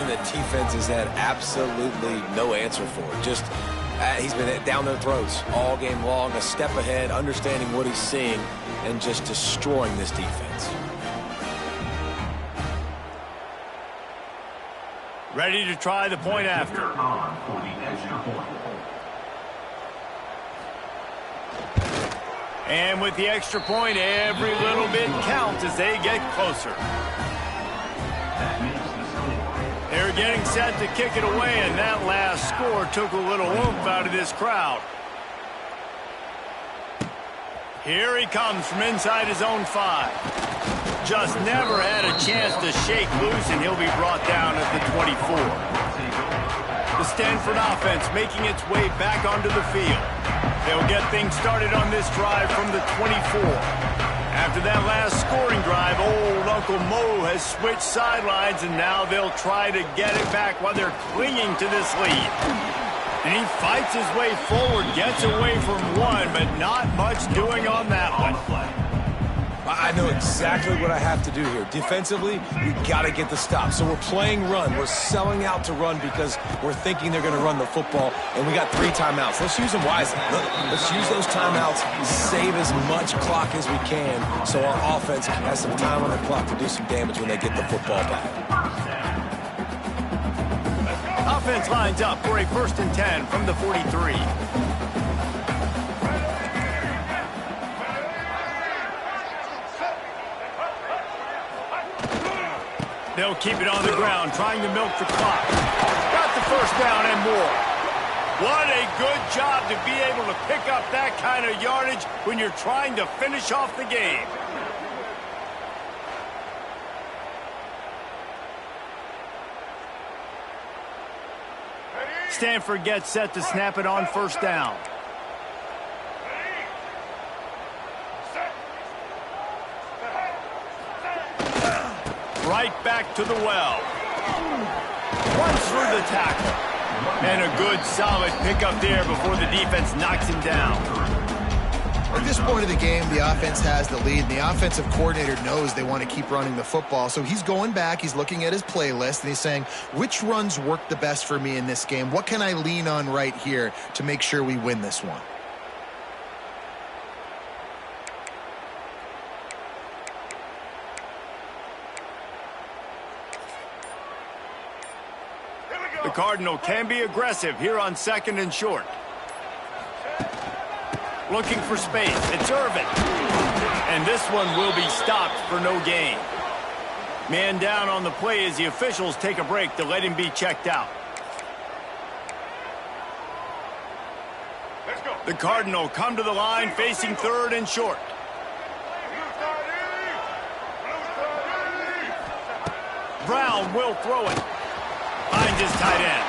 And the defense has had absolutely no answer for it. Just, he's been down their throats all game long, a step ahead, understanding what he's seeing, and just destroying this defense. Ready to try the point after. And with the extra point, every little bit counts as they get closer. They're getting set to kick it away, and that last score took a little oomph out of this crowd. Here he comes from inside his own 5. Just never had a chance to shake loose, and he'll be brought down at the 24. The Stanford offense making its way back onto the field. They'll get things started on this drive from the 24. After that last scoring drive, old Uncle Mo has switched sidelines, and now they'll try to get it back while they're clinging to this lead. And he fights his way forward, gets away from one, but not much doing on that one. I know exactly what I have to do here. Defensively, we got to get the stop. So we're playing run. We're selling out to run because we're thinking they're going to run the football, and we got 3 timeouts. Let's use them wisely. Let's use those timeouts, save as much clock as we can so our offense has some time on the clock to do some damage when they get the football back. Offense lines up for a 1st and 10 from the 43. They'll keep it on the ground, trying to milk the clock. Got the 1st down and more. What a good job to be able to pick up that kind of yardage when you're trying to finish off the game. Stanford gets set to snap it on 1st down. Right back to the well. Runs through the tackle. And a good, solid pickup there before the defense knocks him down. At this point of the game, the offense has the lead, and the offensive coordinator knows they want to keep running the football. So he's going back, he's looking at his playlist, and he's saying, which runs work the best for me in this game? What can I lean on right here to make sure we win this one? The Cardinal can be aggressive here on 2nd and short. Looking for space. It's Irvin. And this one will be stopped for no gain. Man down on the play as the officials take a break to let him be checked out. The Cardinal come to the line facing 3rd and short. Brown will throw it. Finds his tight end.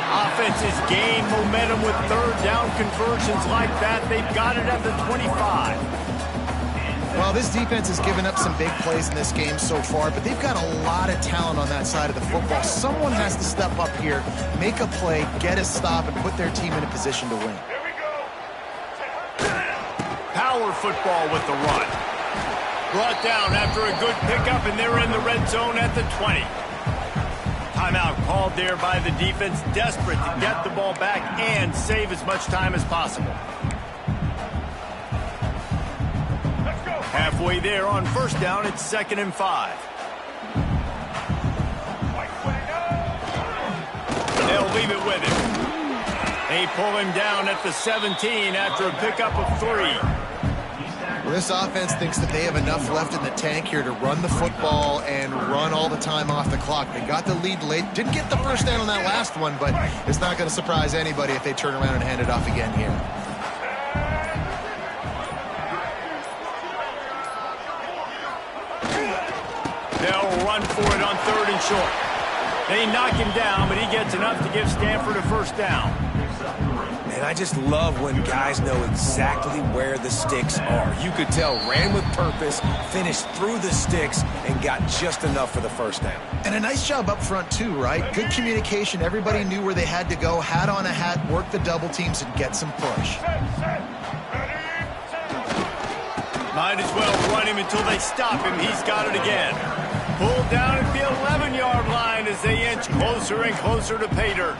Offenses gain momentum with 3rd down conversions like that. They've got it at the 25. Well, this defense has given up some big plays in this game so far, but they've got a lot of talent on that side of the football. Someone has to step up here, make a play, get a stop, and put their team in a position to win. Power football with the run. Brought down after a good pickup, and they're in the red zone at the 20. Timeout called there by the defense, desperate to get the ball back and save as much time as possible. Halfway there on 1st down, it's 2nd and 5. They'll leave it with him. They pull him down at the 17 after a pickup of 3. Well, this offense thinks that they have enough left in the tank here to run the football and run all the time off the clock. They got the lead late. Didn't get the 1st down on that last one, but it's not going to surprise anybody if they turn around and hand it off again here. They'll run for it on 3rd and short. They knock him down, but he gets enough to give Stanford a 1st down. And I just love when guys know exactly where the sticks are. You could tell, ran with purpose, finished through the sticks, and got just enough for the 1st down. And a nice job up front, too, right? Good communication. Everybody knew where they had to go, hat on a hat, work the double teams, and get some push. Might as well run him until they stop him. He's got it again. Pulled down at the 11-yard line as they inch closer and closer to pay dirt.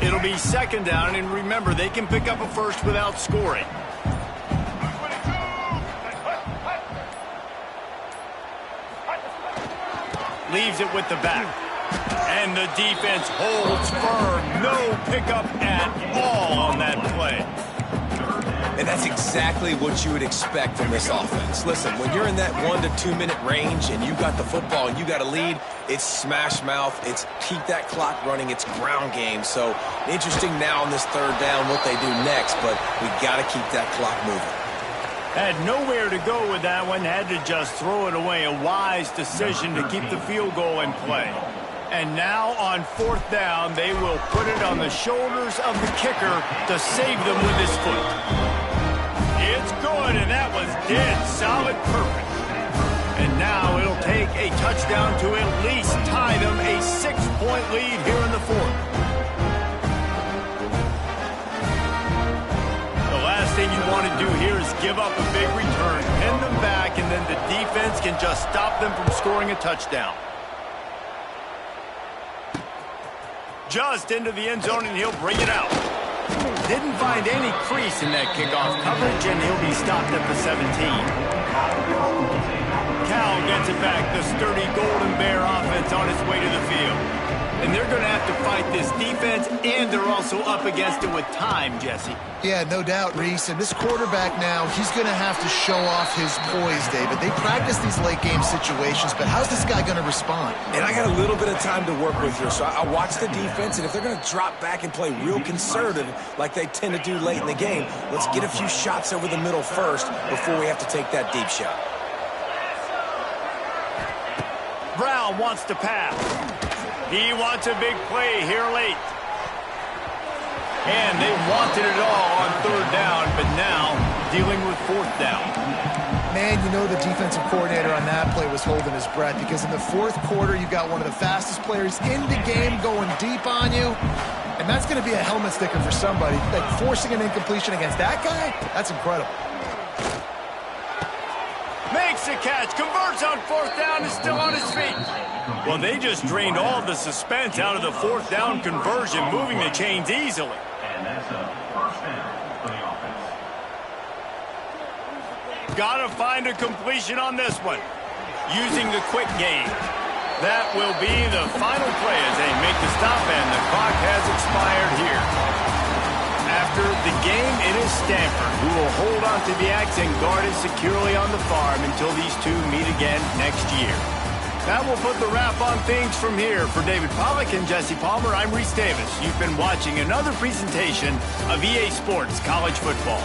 It'll be 2nd down, and remember, they can pick up a 1st without scoring. Leaves it with the back. And the defense holds firm. No pickup at all on that play. And that's exactly what you would expect from this offense. Listen, when you're in that 1 to 2 minute range and you got the football and you got a lead, it's smash mouth, it's keep that clock running, it's ground game. So interesting now on this 3rd down what they do next, but we got to keep that clock moving. Had nowhere to go with that one, had to just throw it away. A wise decision to keep the field goal in play. And now on fourth down, they will put it on the shoulders of the kicker to save them with his foot. It's good, and that was dead solid perfect. And now it'll take a touchdown to at least tie them a 6-point lead here in the fourth. The last thing you want to do here is give up a big return, pin them back, and then the defense can just stop them from scoring a touchdown. Just into the end zone, and he'll bring it out. Didn't find any crease in that kickoff coverage, and he'll be stopped at the 17. Cal gets it back, the sturdy Golden Bear offense on its way to the field. And they're going to have to fight this defense, and they're also up against it with time, Jesse. Yeah, no doubt, Reese. And this quarterback now, he's going to have to show off his poise, David. They practice these late-game situations, but how's this guy going to respond? And I got a little bit of time to work with here, so I watch the defense, and if they're going to drop back and play real conservative like they tend to do late in the game, let's get a few shots over the middle first before we have to take that deep shot. Brown wants to pass. He wants a big play here late. And they wanted it all on third down, but now dealing with fourth down. Man, you know the defensive coordinator on that play was holding his breath because in the fourth quarter, you got one of the fastest players in the game going deep on you. And that's going to be a helmet sticker for somebody. Like forcing an incompletion against that guy, that's incredible. Makes the catch, converts on fourth down, is still on his feet. Well, they just drained all of the suspense out of the fourth down conversion, moving the chains easily. And that's a first down for the offense. Gotta find a completion on this one. Using the quick game. That will be the final play as they make the stop, and the clock has expired here. After the game, it is Stanford who will hold on to the axe and guard it securely on the farm until these two meet again next year. That will put the wrap on things from here. For David Pollack and Jesse Palmer, I'm Reese Davis. You've been watching another presentation of EA Sports College Football.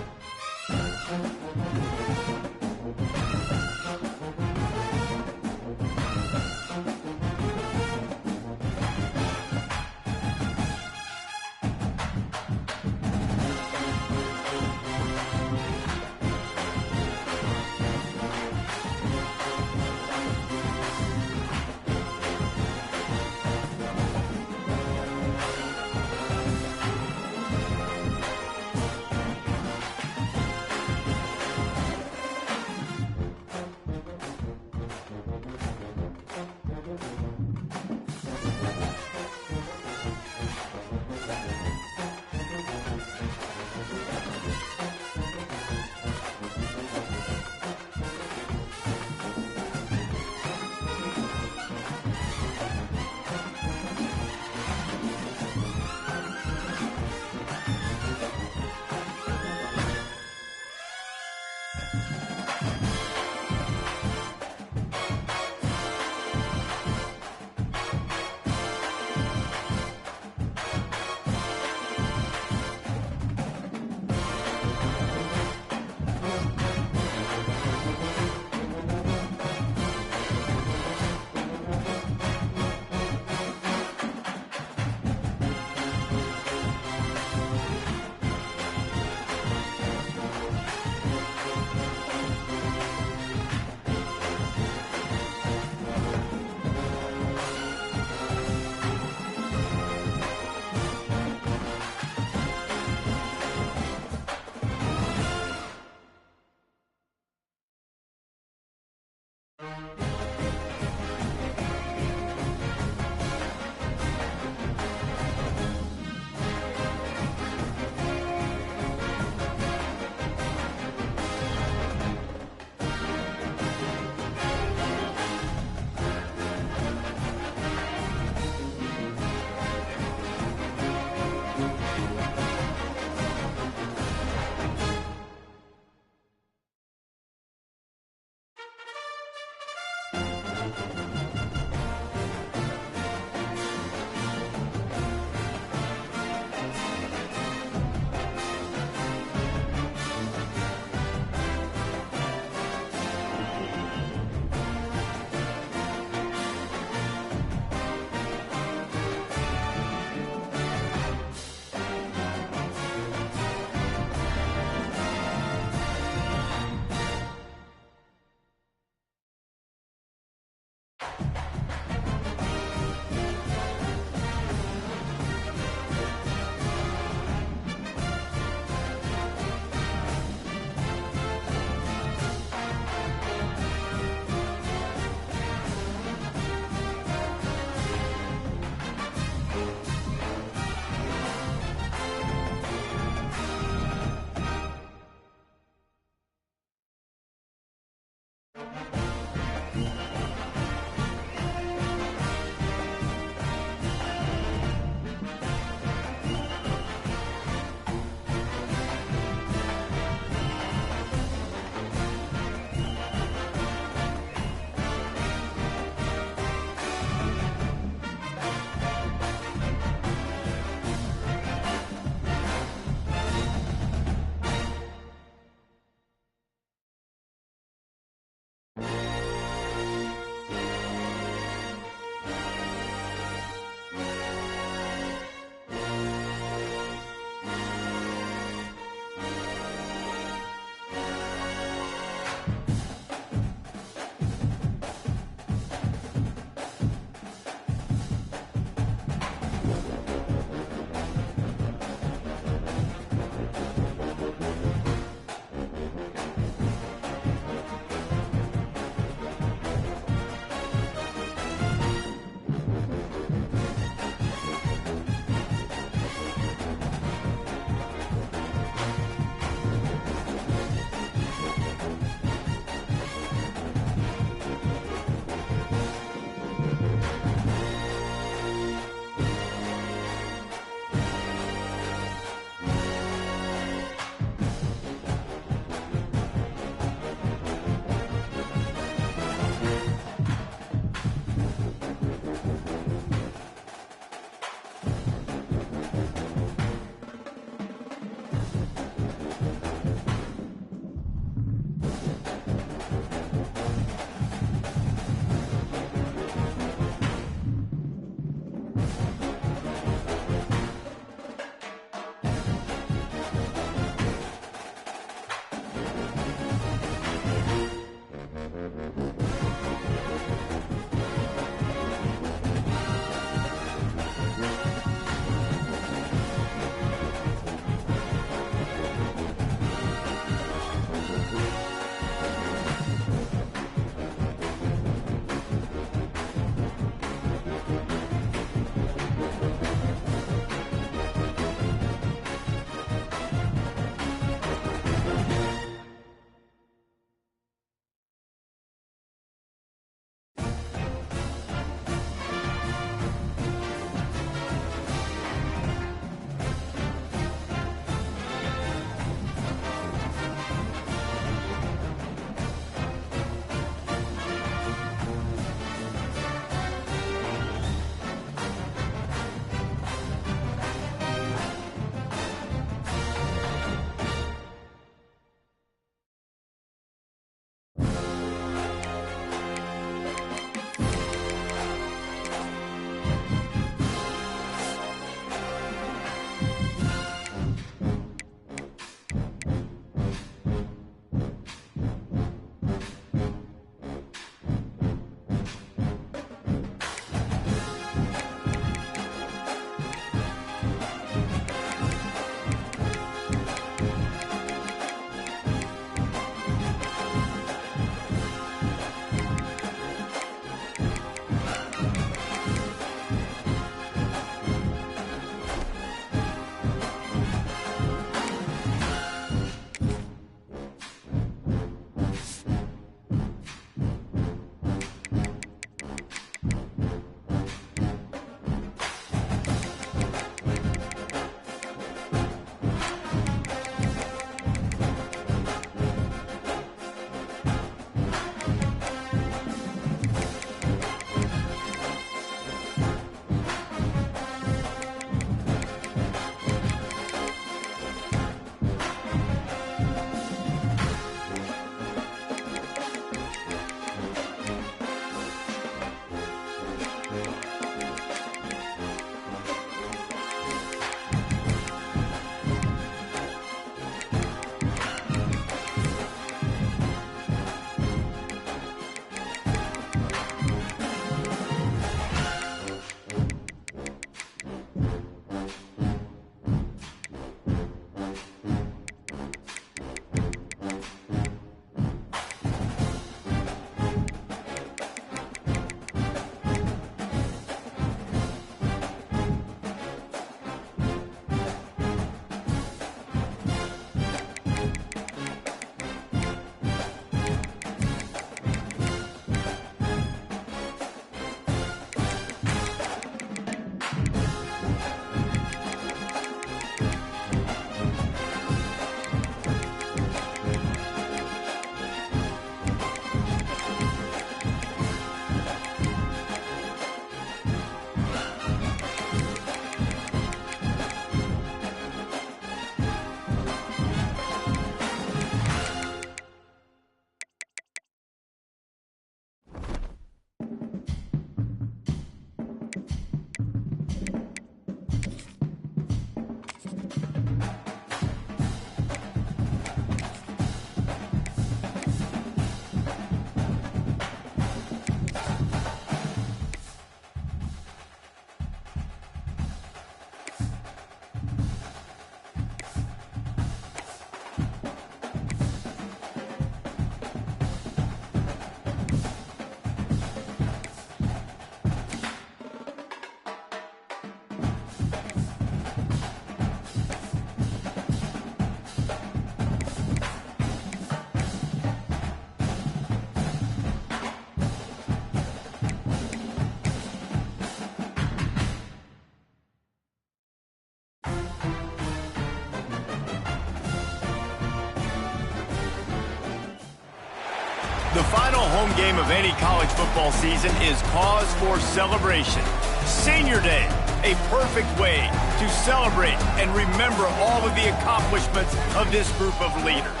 final home game of any college football season is cause for celebration. Senior Day, a perfect way to celebrate and remember all of the accomplishments of this group of leaders.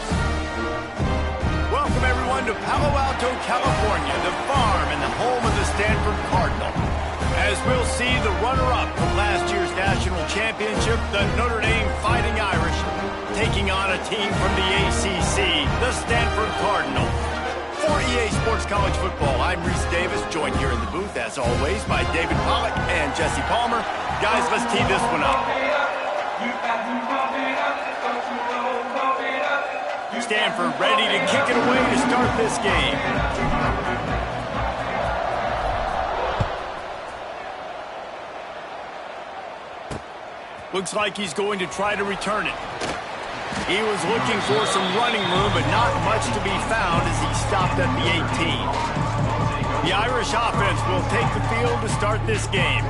Welcome, everyone, to Palo Alto, California, the farm and the home of the Stanford Cardinal. As we'll see the runner-up from last year's national championship, the Notre Dame Fighting Irish, taking on a team from the ACC, the Stanford Cardinal. For EA Sports College Football, I'm Reese Davis, joined here in the booth, as always, by David Pollack and Jesse Palmer. Guys, let's tee this one up. Stanford ready to kick it away to start this game. Looks like he's going to try to return it. He was looking for some running room, but not much to be found as he stopped at the 18. The Irish offense will take the field to start this game.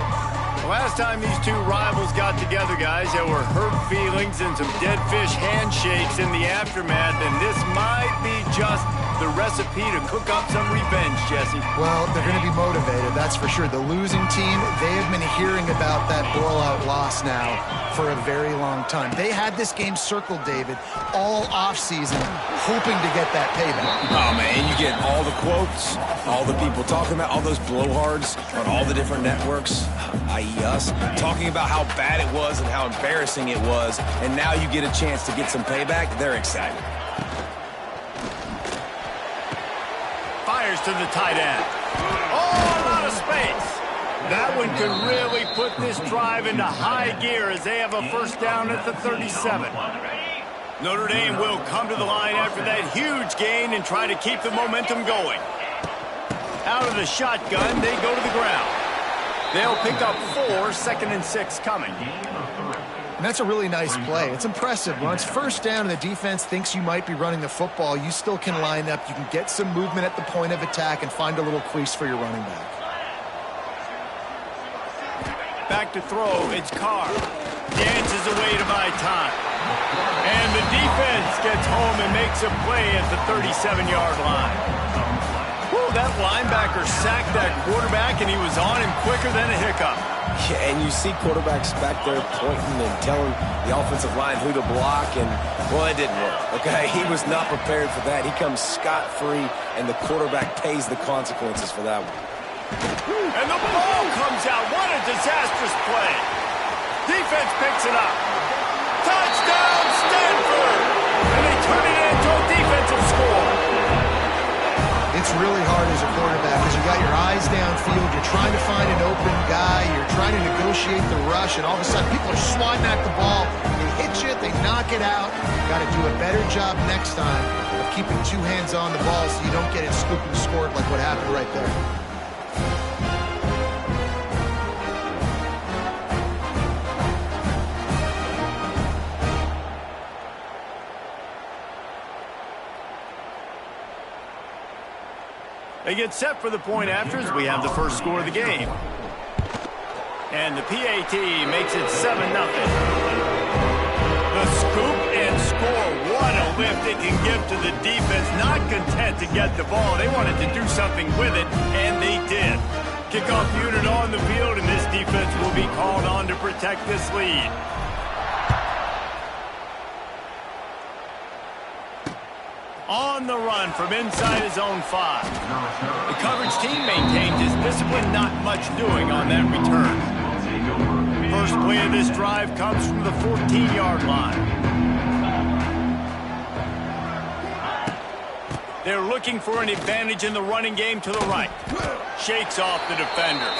Last time these two rivals got together, guys, there were hurt feelings and some dead fish handshakes in the aftermath, and this might be just the recipe to cook up some revenge, Jesse. Well, they're going to be motivated, that's for sure. The losing team, they have been hearing about that blowout loss now for a very long time. They had this game circled, David, all offseason, hoping to get that payback. Oh, man, you get all the quotes, all the people talking about, all those blowhards on all the different networks, i.e. us, talking about how bad it was and how embarrassing it was, and now you get a chance to get some payback. They're excited. Fires to the tight end. Oh, a lot of space. That one could really put this drive into high gear as they have a first down at the 37. Notre Dame will come to the line after that huge gain and try to keep the momentum going. Out of the shotgun, they go to the ground. They'll pick up 4, 2nd and 6 coming. And that's a really nice play. It's impressive. When it's first down and the defense thinks you might be running the football, you still can line up. You can get some movement at the point of attack and find a little crease for your running back. Back to throw, it's Carr. Dances away to buy time. And the defense gets home and makes a play at the 37-yard line. Whew, that linebacker sacked that quarterback, and he was on him quicker than a hiccup. Yeah, and you see quarterbacks back there pointing and telling the offensive line who to block, and, well, it didn't work, okay? He was not prepared for that. He comes scot-free, and the quarterback pays the consequences for that one. And the ball comes out. What a disastrous play. Defense picks it up. Touchdown, Stanford! And they turn it into a defensive score. It's really hard as a quarterback because you got your eyes downfield, you're trying to find an open guy, you're trying to negotiate the rush, and all of a sudden people are swatting at the ball. They hit you, they knock it out. Got to do a better job next time of keeping 2 hands on the ball so you don't get it scooped and scored like what happened right there. They get set for the point after as we have the first score of the game. And the PAT makes it 7-0. The scoop and score. What a lift it can give to the defense. Not content to get the ball. They wanted to do something with it, and they did. Kickoff unit on the field, and this defense will be called on to protect this lead. On the run from inside his own 5. The coverage team maintained his discipline, not much doing on that return. First play of this drive comes from the 14-yard line. They're looking for an advantage in the running game to the right. Shakes off the defender.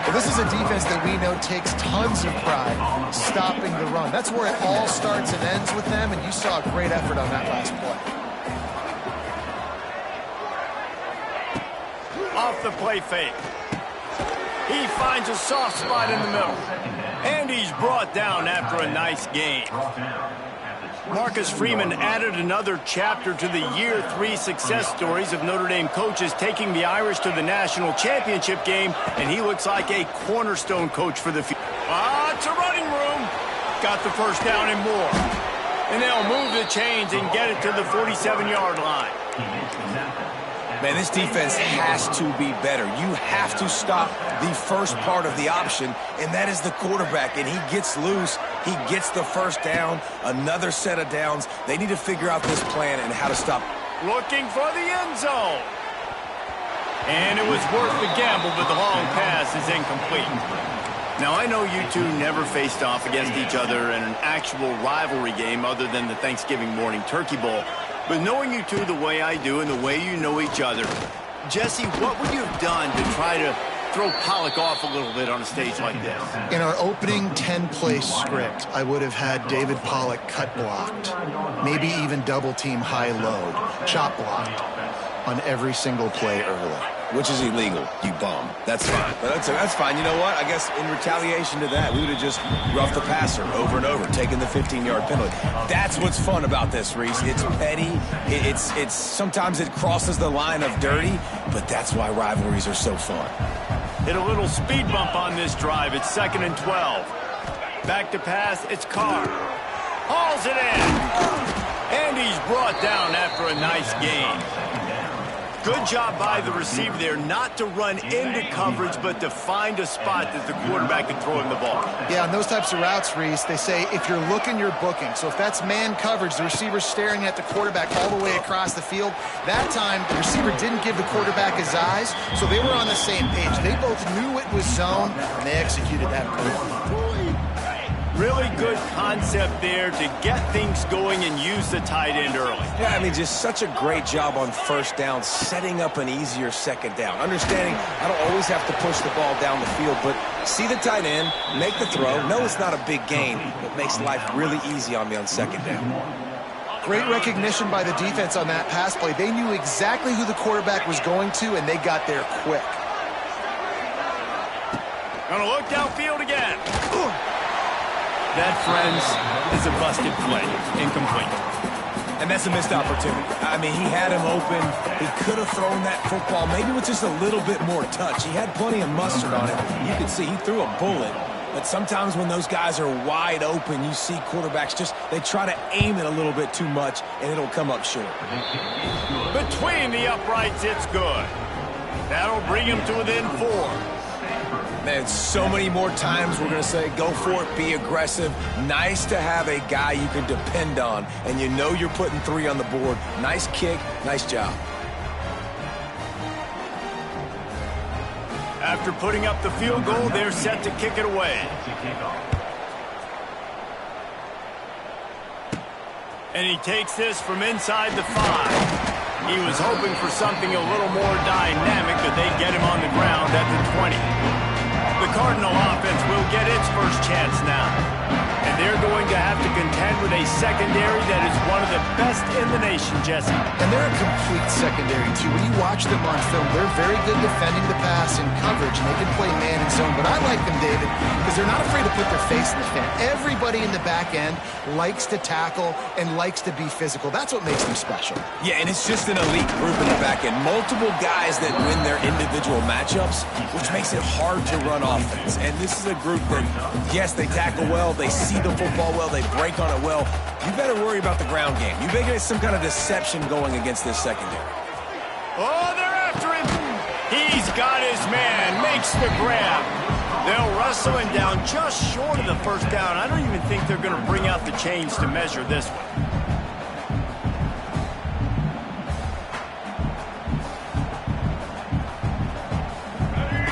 Well, this is a defense that we know takes tons of pride stopping the run. That's where it all starts and ends with them, and you saw a great effort on that last play. Off the play fake. He finds a soft spot in the middle. And he's brought down after a nice gain. Marcus Freeman added another chapter to the year 3 success stories of Notre Dame coaches taking the Irish to the national championship game, and he looks like a cornerstone coach for the future. It's a running room. Got the first down and more. And they'll move the chains and get it to the 47-yard line. Man, this defense has to be better. You have to stop the first part of the option, and that is the quarterback. And he gets loose. He gets the first down, another set of downs. They need to figure out this plan and how to stop. Looking for the end zone. And it was worth the gamble, but the long pass is incomplete. Now, I know you two never faced off against each other in an actual rivalry game other than the Thanksgiving morning Turkey Bowl. But knowing you two the way I do and the way you know each other, Jesse, what would you have done to try to throw Pollock off a little bit on a stage like this? In our opening 10-play script, I would have had David Pollock cut blocked, maybe even double-team high-load, chop blocked on every single play early. Which is illegal, you bum. That's fine. But that's fine. You know what? I guess in retaliation to that, we would have just roughed the passer over and over, taking the 15-yard penalty. That's what's fun about this, Reese. It's petty. It's sometimes it crosses the line of dirty, but that's why rivalries are so fun. Hit a little speed bump on this drive. It's 2nd and 12. Back to pass. It's Carr. Hauls it in. And he's brought down after a nice gain. Good job by the receiver there not to run into coverage, but to find a spot that the quarterback can throw him the ball. Yeah, on those types of routes, Reese, they say if you're looking, you're booking. So if that's man coverage, the receiver's staring at the quarterback all the way across the field. That time, the receiver didn't give the quarterback his eyes, so they were on the same page. They both knew it was zone, and they executed that perfectly. Really good concept there to get things going and use the tight end early. Yeah, I mean, just such a great job on first down, setting up an easier second down. Understanding I don't always have to push the ball down the field, but see the tight end, make the throw. No, it's not a big gain, but makes life really easy on me on second down. Great recognition by the defense on that pass play. They knew exactly who the quarterback was going to, and they got there quick. Gonna look downfield again. That, friends, is a busted play. Incomplete. And that's a missed opportunity. I mean, he had him open. He could have thrown that football maybe with just a little bit more touch. He had plenty of mustard on it. You could see he threw a bullet. But sometimes when those guys are wide open, you see quarterbacks they try to aim it a little bit too much, and it'll come up short. Between the uprights, it's good. That'll bring him to within 4. Man, so many more times we're going to say, go for it, be aggressive. Nice to have a guy you can depend on, and you know you're putting 3 on the board. Nice kick, nice job. After putting up the field goal, they're set to kick it away. And he takes this from inside the 5. He was hoping for something a little more dynamic, but they get him on the ground at the 20. The Cardinal offense will get its first chance now. And they're going to have to contend with a secondary that is one of the best in the nation, Jesse. And they're a complete secondary, too. When you watch them on film, they're very good defending the pass and coverage, and they can play man and zone. But I like them, David, because they're not afraid to put their face in the fan. Everybody in the back end likes to tackle and likes to be physical. That's what makes them special. Yeah, and it's just an elite group in the back end. Multiple guys that win their individual matchups, which makes it hard to run offense. And this is a group that, yes, they tackle well, they see the football well, they break on it well. You better worry about the ground game. You better get some kind of deception going against this secondary. Oh, they're after him. He's got his man, makes the grab. They'll wrestle him down just short of the first down. I don't even think they're going to bring out the chains to measure this one.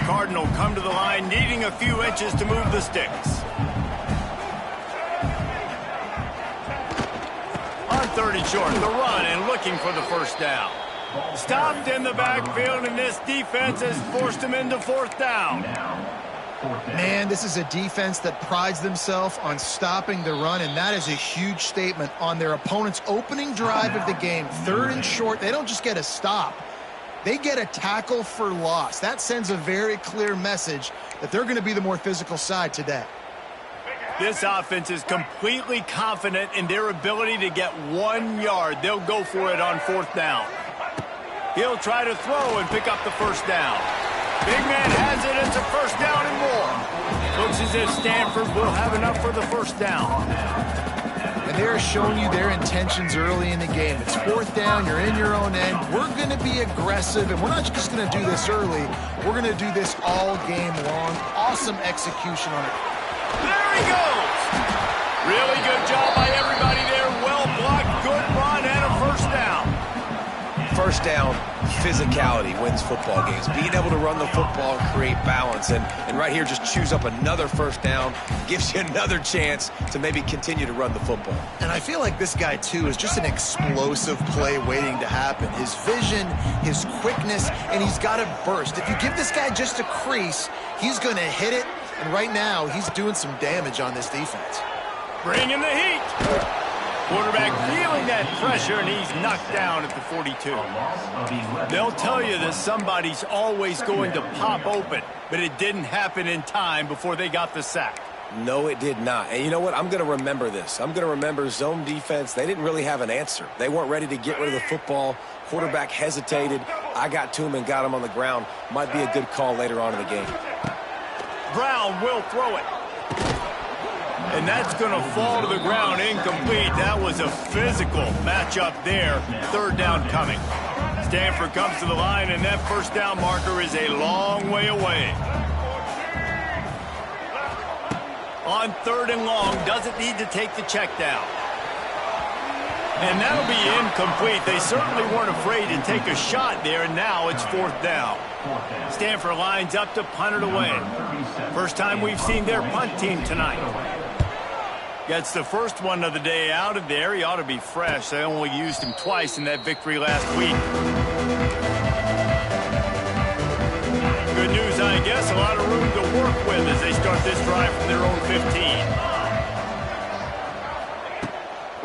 Cardinal come to the line, needing a few inches to move the sticks. On 3rd and short, the run and looking for the first down. Stopped in the backfield, and this defense has forced him into 4th down. Man, this is a defense that prides themselves on stopping the run, and that is a huge statement on their opponent's opening drive of the game. 3rd and short, they don't just get a stop. They get a tackle for loss. That sends a very clear message that they're going to be the more physical side today. This offense is completely confident in their ability to get 1 yard. They'll go for it on 4th down. He'll try to throw and pick up the first down. Big man has it. It's a first down and more. Looks as if Stanford will have enough for the first down. And and they're showing you their intentions early in the game. It's fourth down, you're in your own end. We're going to be aggressive, and we're not just going to do this early. We're going to do this all game long. Awesome execution on it. There he goes. Really good job by everybody there. Well blocked, good run, and a first down. First down, physicality wins football games. Being able to run the football and create balance. And right here, just choose up another first down, gives you another chance to maybe continue to run the football. And I feel like this guy, too, is just an explosive play waiting to happen. His vision, his quickness, and he's got a burst. If you give this guy just a crease, he's going to hit it. And right now, he's doing some damage on this defense. Bringing the heat. Quarterback feeling that pressure, and he's knocked down at the 42. They'll tell you that somebody's always going to pop open, but it didn't happen in time before they got the sack. No, it did not. And you know what? I'm going to remember this. I'm going to remember zone defense. They didn't really have an answer. They weren't ready to get rid of the football. Quarterback hesitated. I got to him and got him on the ground. Might be a good call later on in the game. Brown will throw it. And that's going to fall to the ground incomplete. That was a physical matchup there. Third down coming. Stanford comes to the line, and that first down marker is a long way away. On third and long, doesn't need to take the check down. And that'll be incomplete. They certainly weren't afraid to take a shot there, and now it's fourth down. Stanford lines up to punt it away. First time we've seen their punt team tonight. Gets the first one of the day out of there. He ought to be fresh. They only used him twice in that victory last week. Good news, I guess. A lot of room to work with as they start this drive from their own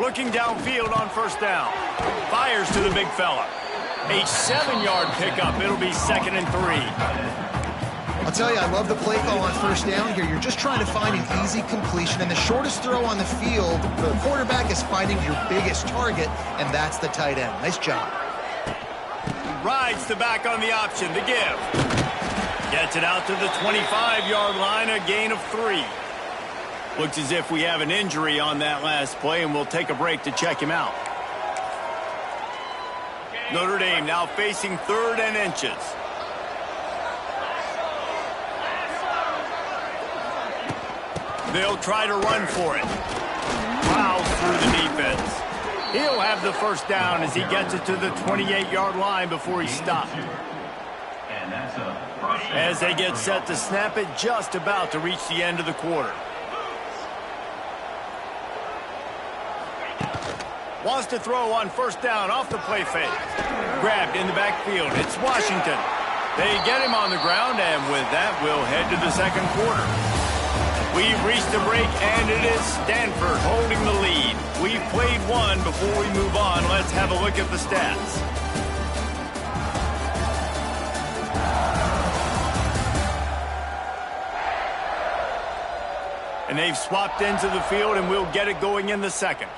15. Looking downfield on first down. Fires to the big fella. A 7-yard pickup. It'll be 2nd and 3. I'll tell you, I love the play call on first down here. You're just trying to find an easy completion, and the shortest throw on the field, the quarterback is finding your biggest target, and that's the tight end. Nice job. Rides the back on the option, the give. Gets it out to the 25-yard line, a gain of 3. Looks as if we have an injury on that last play, and we'll take a break to check him out. Notre Dame now facing 3rd and inches. They'll try to run for it. Plows through the defense. He'll have the first down as he gets it to the 28-yard line before he's stopped. As they get set to snap it, just about to reach the end of the quarter. Wants to throw on first down off the play fake. Grabbed in the backfield. It's Washington. They get him on the ground, and with that, we'll head to the second quarter. We've reached the break, and it is Stanford holding the lead. We've played one. Before we move on, let's have a look at the stats. And they've swapped into the field, and we'll get it going in the second.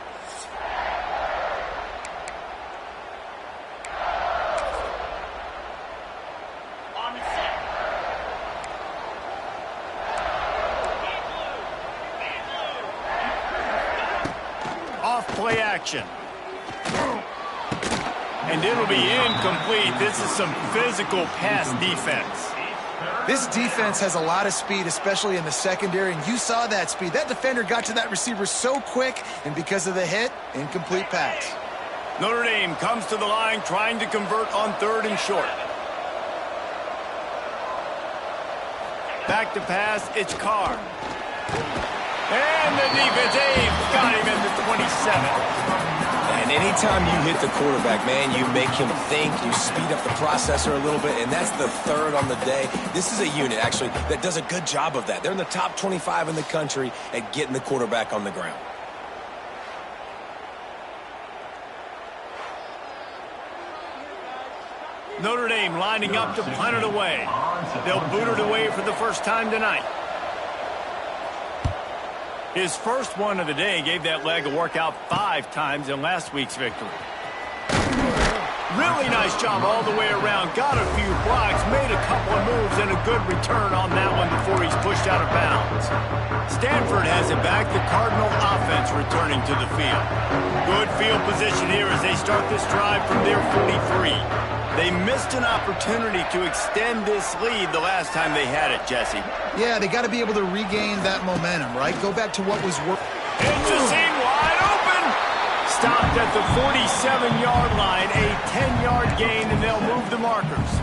Play action. And it'll be incomplete. This is some physical pass defense. This defense has a lot of speed, especially in the secondary, and you saw that speed. That defender got to that receiver so quick, and because of the hit, incomplete pass. Notre Dame comes to the line trying to convert on 3rd and short. Back to pass, it's Carr. And the defense got him at the 27. And anytime you hit the quarterback, man, you make him think, you speed up the processor a little bit, and that's the 3rd on the day. This is a unit, actually, that does a good job of that. They're in the top 25 in the country at getting the quarterback on the ground. Notre Dame lining up to punt it away. They'll boot it away for the first time tonight. His first one of the day gave that leg a workout 5 times in last week's victory. Really nice job all the way around. Got a few blocks, made a couple of moves, and a good return on that one before he's pushed out of bounds. Stanford has it back. The Cardinal offense returning to the field. Good field position here as they start this drive from their 43. They missed an opportunity to extend this lead the last time they had it, Jesse. Yeah, they got to be able to regain that momentum, right? Go back to what was working. It's a seam wide open. Stopped at the 47-yard line, a 10-yard gain, and they'll move the markers.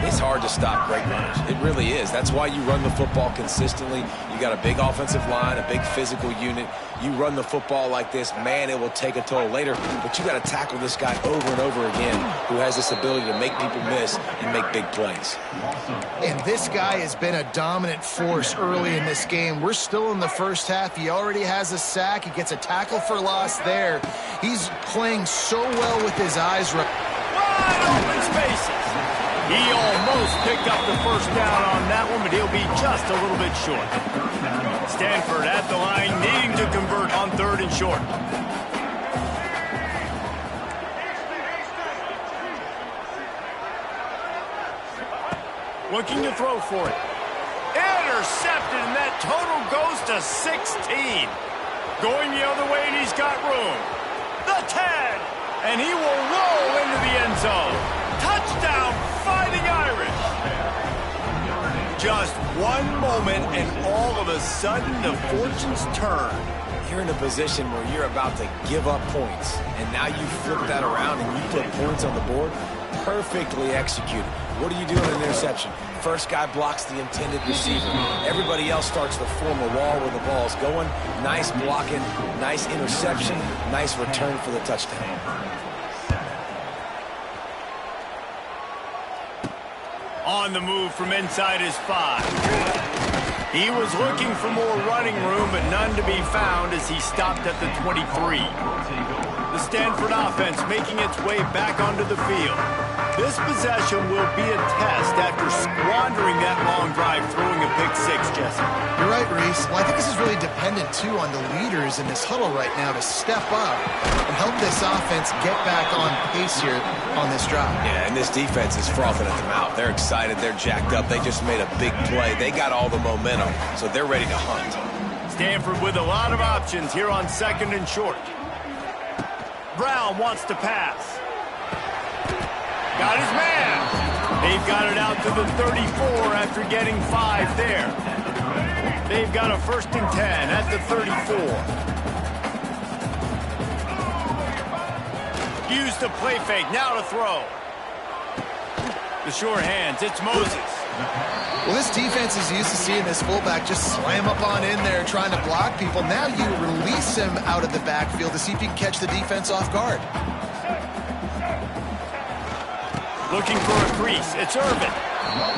It's hard to stop great runners. It really is. That's why you run the football consistently. You got a big offensive line, a big physical unit. You run the football like this, man, it will take a toll later. But you got to tackle this guy over and over again who has this ability to make people miss and make big plays. And this guy has been a dominant force early in this game. We're still in the first half. He already has a sack. He gets a tackle for loss there. He's playing so well with his eyes. Wide open spaces. He almost picked up the first down on that one, but he'll be just a little bit short. Stanford at the line, needing to convert on 3rd and short. Looking to throw for it. Intercepted, and that total goes to 16. Going the other way, and he's got room. The 10, and he will roll into the end zone. Touchdown, Fighting Irish. Just one moment, and all of a sudden, the fortunes turn. You're in a position where you're about to give up points, and now you flip that around and you put points on the board. Perfectly executed. What do you do in an interception? First guy blocks the intended receiver. Everybody else starts to form a wall where the ball's going. Nice blocking, nice interception, nice return for the touchdown. On the move from inside his 5. He was looking for more running room, but none to be found as he stopped at the 23. The Stanford offense making its way back onto the field. This possession will be a test after squandering that long drive, throwing a pick-6, Jesse. You're right, Reese. Well, I think this is really dependent, too, on the leaders in this huddle right now to step up and help this offense get back on pace here on this drive. Yeah, and this defense is frothing at the mouth. They're excited. They're jacked up. They just made a big play. They got all the momentum, so they're ready to hunt. Stanford with a lot of options here on 2nd and short. Brown wants to pass. Got his man. They've got it out to the 34 after getting 5 there. They've got a 1st and 10 at the 34. Use the play fake. Now to throw. The sure hands. It's Moses. Well, this defense is used to seeing this fullback just slam up on in there trying to block people. Now you release him out of the backfield to see if you can catch the defense off guard. Looking for a crease. It's Irvin.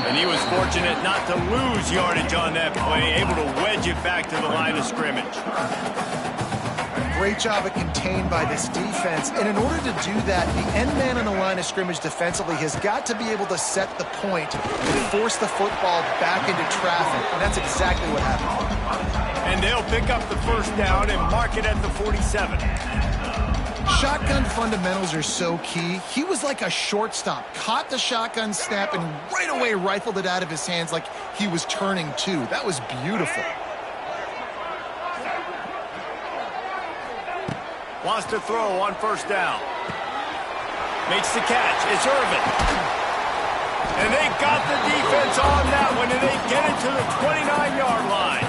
And he was fortunate not to lose yardage on that play, able to wedge it back to the line of scrimmage. Great job at contained by this defense. And in order to do that, the end man on the line of scrimmage defensively has got to be able to set the point and force the football back into traffic. And that's exactly what happened. And they'll pick up the 1st down and mark it at the 47. Shotgun fundamentals are so key. He was like a shortstop, caught the shotgun snap and right away rifled it out of his hands like he was turning too. That was beautiful. Wants to throw on 1st down. Makes the catch. It's Irvin. And they got the defense on that one, and they get it to the 29-yard line.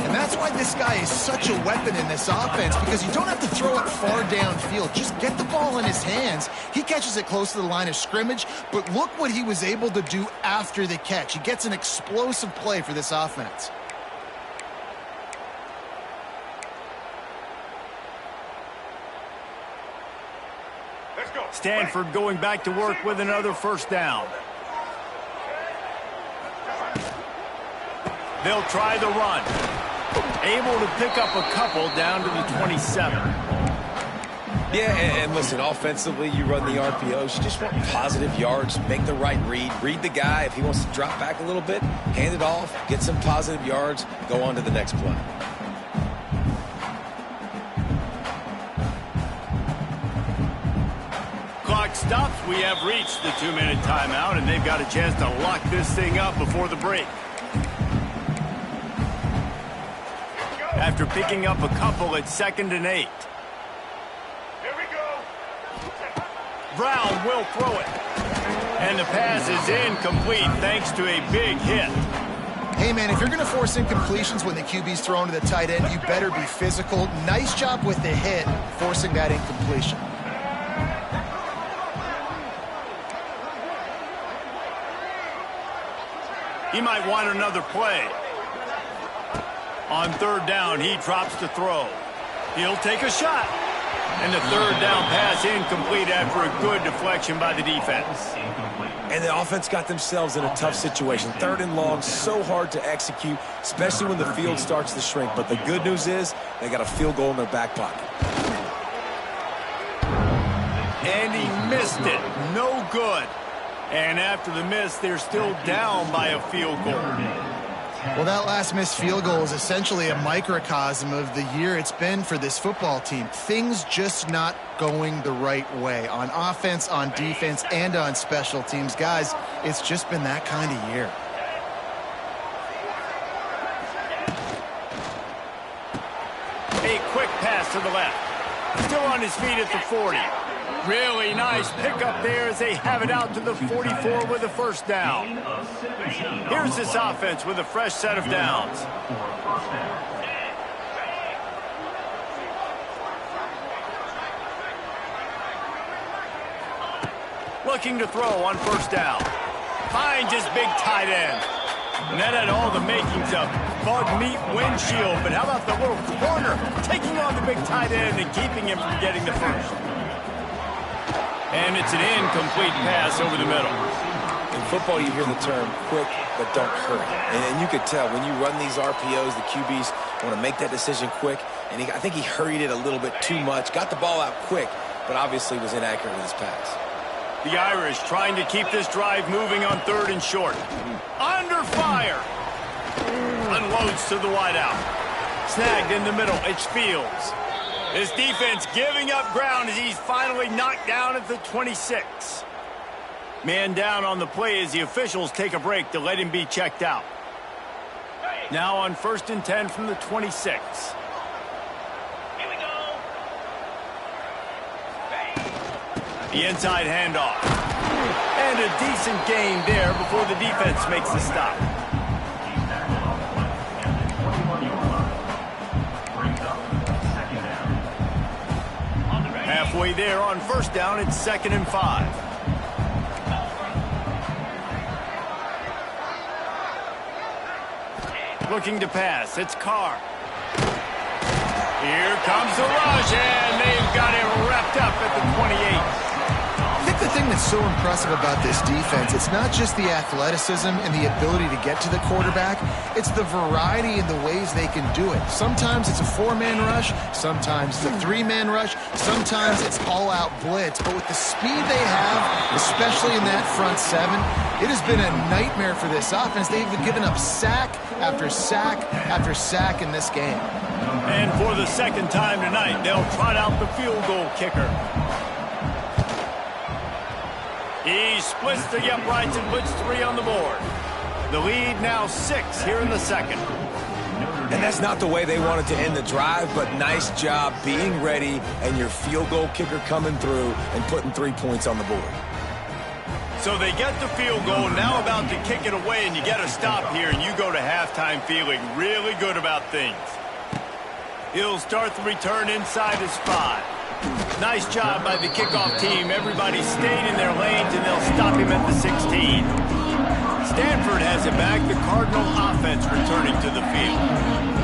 And that's why this guy is such a weapon in this offense, because you don't have to throw it far downfield. Just get the ball in his hands. He catches it close to the line of scrimmage, but look what he was able to do after the catch. He gets an explosive play for this offense. Stanford going back to work with another 1st down. They'll try the run. Able to pick up a couple down to the 27. Yeah, and listen, offensively, you run the RPOs. You just want positive yards, make the right read. Read the guy. If he wants to drop back a little bit, hand it off, get some positive yards, go on to the next play. stops, we have reached the 2-minute timeout, and they've got a chance to lock this thing up before the break. After picking up a couple at 2nd and 8. Here we go. Brown will throw it. And the pass is incomplete thanks to a big hit. Hey, man, if you're going to force incompletions when the QB's thrown to the tight end, you better be physical. Nice job with the hit, forcing that incompletion. He might want another play. On 3rd down, he drops to throw. He'll take a shot. And the 3rd down pass incomplete after a good deflection by the defense. And the offense got themselves in a tough situation. 3rd and long, so hard to execute, especially when the field starts to shrink. But the good news is they got a field goal in their back pocket. And he missed it. No good. And after the miss, they're still down by a field goal. Well, that last missed field goal is essentially a microcosm of the year it's been for this football team. Things just not going the right way on offense, on defense, and on special teams. Guys, it's just been that kind of year. A quick pass to the left. Still on his feet at the 40. Really nice pickup there as they have it out to the 44 with a 1st down. Here's this offense with a fresh set of downs. Looking to throw on 1st down. Finds his big tight end. And that had all the makings of bug meat windshield. But how about the little corner taking on the big tight end and keeping him from getting the first? And it's an incomplete pass over the middle. In football, you hear the term quick, but don't hurry. And you could tell when you run these RPOs, the QBs want to make that decision quick. And I think he hurried it a little bit too much. Got the ball out quick, but obviously was inaccurate with his pass. The Irish trying to keep this drive moving on 3rd and short. Under fire. Unloads to the wideout. Snagged in the middle. It's Fields. His defense giving up ground as he's finally knocked down at the 26. Man down on the play as the officials take a break to let him be checked out. Now on 1st and 10 from the 26. Here we go. The inside handoff. And a decent gain there before the defense makes the stop. Halfway there on 1st down, it's 2nd and 5. Looking to pass, it's Carr. Here comes the rush, and they've got it wrapped up at the 28. I think the thing that's so impressive about this defense, it's not just the athleticism and the ability to get to the quarterback, it's the variety in the ways they can do it. Sometimes it's a 4-man rush, sometimes it's a 3-man rush, sometimes it's all-out blitz. But with the speed they have, especially in that front 7, it has been a nightmare for this offense. They've given up sack after sack after sack in this game. And for the 2nd time tonight, they'll trot out the field goal kicker. He splits the uprights and puts 3 on the board. The lead now 6 here in the 2nd. And that's not the way they wanted to end the drive, but nice job being ready and your field goal kicker coming through and putting 3 points on the board. So they get the field goal, now about to kick it away, and you get a stop here, and you go to halftime feeling really good about things. He'll start the return inside his 5. Nice job by the kickoff team. Everybody stayed in their lanes, and they'll stop him at the 16. Stanford has it back. The Cardinal offense returning to the field.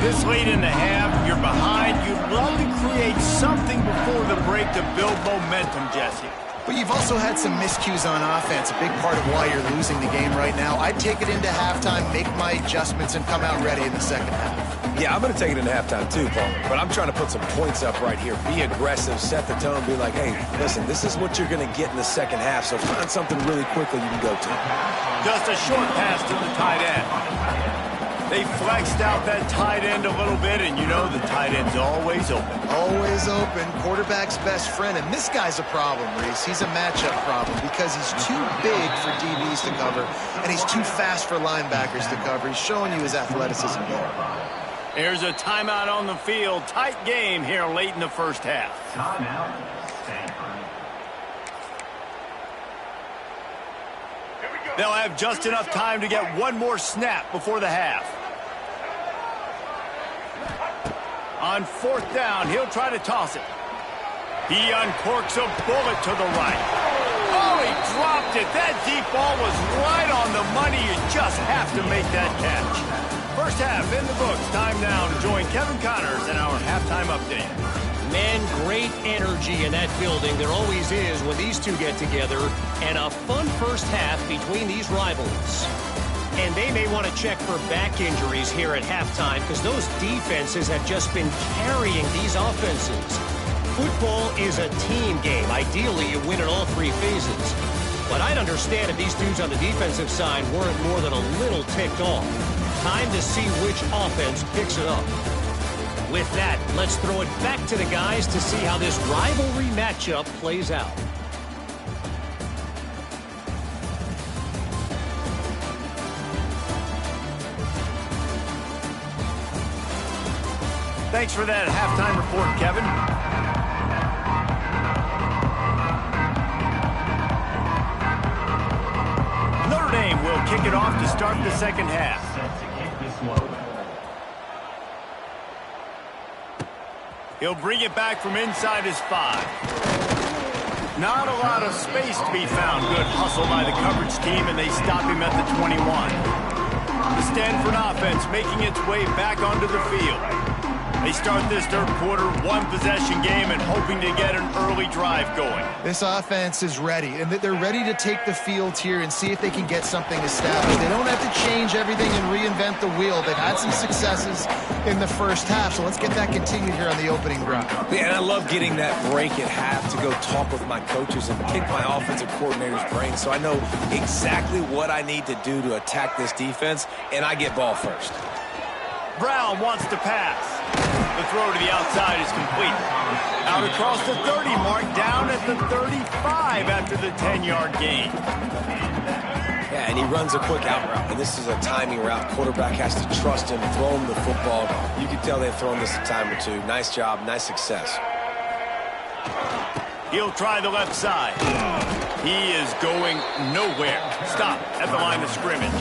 This late in the half, you're behind. You'd love to create something before the break to build momentum, Jesse. But you've also had some miscues on offense, a big part of why you're losing the game right now. I'd take it into halftime, make my adjustments, and come out ready in the 2nd half. Yeah, I'm going to take it into halftime too, Paul. But I'm trying to put some points up right here. Be aggressive, set the tone, be like, hey, listen, this is what you're going to get in the 2nd half, so find something really quickly you can go to. Just a short pass to the tight end. They flexed out that tight end a little bit, and you know the tight end's always open. Always open. Quarterback's best friend. And this guy's a problem, Reese. He's a matchup problem because he's too big for DBs to cover, and he's too fast for linebackers to cover. He's showing you his athleticism there. Here's a timeout on the field. Tight game here late in the first half. Timeout, Stanford. They'll have just enough time to get one more snap before the half. On fourth down, he'll try to toss it. He uncorks a bullet to the right. Oh, he dropped it. That deep ball was right on the money. You just have to make that catch. First half in the books. Time now to join Kevin Connors in our halftime update. Man, great energy in that building. There always is when these two get together. And a fun first half between these rivals. And they may want to check for back injuries here at halftime because those defenses have just been carrying these offenses. Football is a team game. Ideally, you win in all three phases. But I'd understand if these dudes on the defensive side weren't more than a little ticked off. Time to see which offense picks it up. With that, let's throw it back to the guys to see how this rivalry matchup plays out. Thanks for that halftime report, Kevin. Notre Dame will kick it off to start the second half. He'll bring it back from inside his 5. Not a lot of space to be found. Good hustle by the coverage team, and they stop him at the 21. The Stanford offense making its way back onto the field. They start this third quarter one-possession game and hoping to get an early drive going. This offense is ready, and they're ready to take the field here and see if they can get something established. They don't have to change everything and reinvent the wheel. They've had some successes in the first half, so let's get that continued here on the opening drive. Yeah, and I love getting that break at half to go talk with my coaches and pick my offensive coordinator's brain so I know exactly what I need to do to attack this defense, and I get ball first. Brown wants to pass. The throw to the outside is complete. Out across the 30 mark, down at the 35 after the 10-yard gain. Yeah, and he runs a quick out route, and this is a timing route. Quarterback has to trust him, throw him the football. You can tell they've thrown this a time or two. Nice job, nice success. He'll try the left side. He is going nowhere. Stop at the line of scrimmage.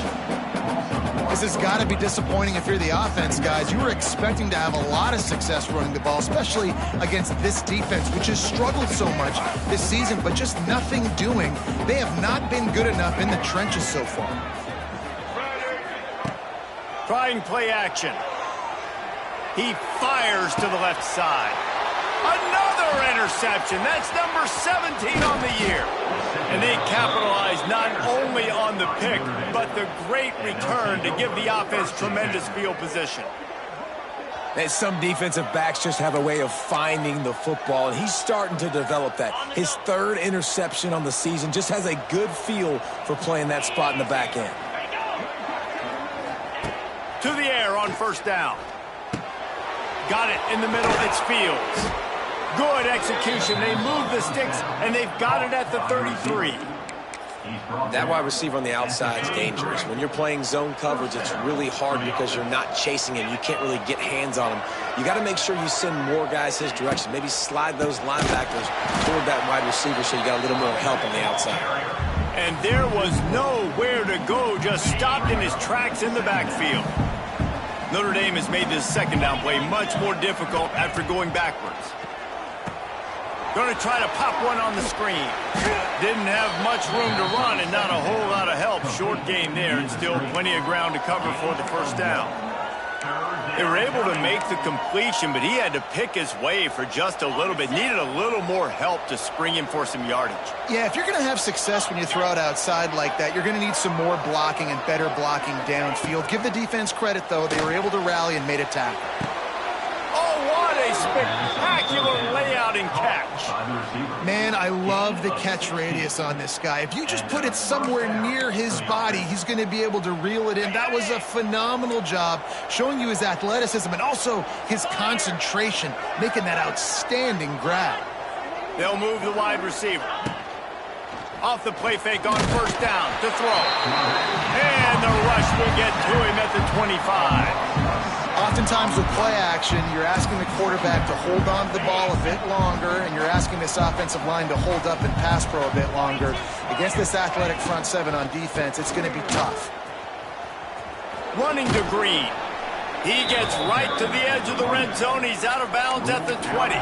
This has got to be disappointing if you're the offense, guys. You were expecting to have a lot of success running the ball, especially against this defense, which has struggled so much this season, but just nothing doing. They have not been good enough in the trenches so far. Trying play action. He fires to the left side. Another interception. That's number 17 on the year. And they capitalize not only on the pick, but the great return to give the offense tremendous field position. And some defensive backs just have a way of finding the football, and he's starting to develop that. His third interception on the season, just has a good feel for playing that spot in the back end. To the air on first down. Got it in the middle. It's Fields. Good execution. They move the sticks, and they've got it at the 33. That wide receiver on the outside is dangerous. When you're playing zone coverage, it's really hard because you're not chasing him. You can't really get hands on him. You got to make sure you send more guys his direction. Maybe slide those linebackers toward that wide receiver so you got a little more help on the outside. And there was nowhere to go, just stopped in his tracks in the backfield. Notre Dame has made this second down play much more difficult after going backwards. Going to try to pop one on the screen. Didn't have much room to run and not a whole lot of help. Short gain there and still plenty of ground to cover for the first down. They were able to make the completion, but he had to pick his way for just a little bit. Needed a little more help to spring him for some yardage. Yeah, if you're going to have success when you throw it outside like that, you're going to need some more blocking and better blocking downfield. Give the defense credit, though. They were able to rally and made a tackle. Oh, what a spectacular layout and catch. Man, I love the catch radius on this guy. If you just put it somewhere near his body, he's going to be able to reel it in. That was a phenomenal job, showing you his athleticism and also his concentration, making that outstanding grab. They'll move the wide receiver. Off the play fake on first down to throw. And the rush will get to him at the 25. Oftentimes with play action, you're asking the quarterback to hold on to the ball a bit longer, and you're asking this offensive line to hold up and pass pro a bit longer. Against this athletic front seven on defense, it's going to be tough. Running to Green. He gets right to the edge of the red zone. He's out of bounds at the 20.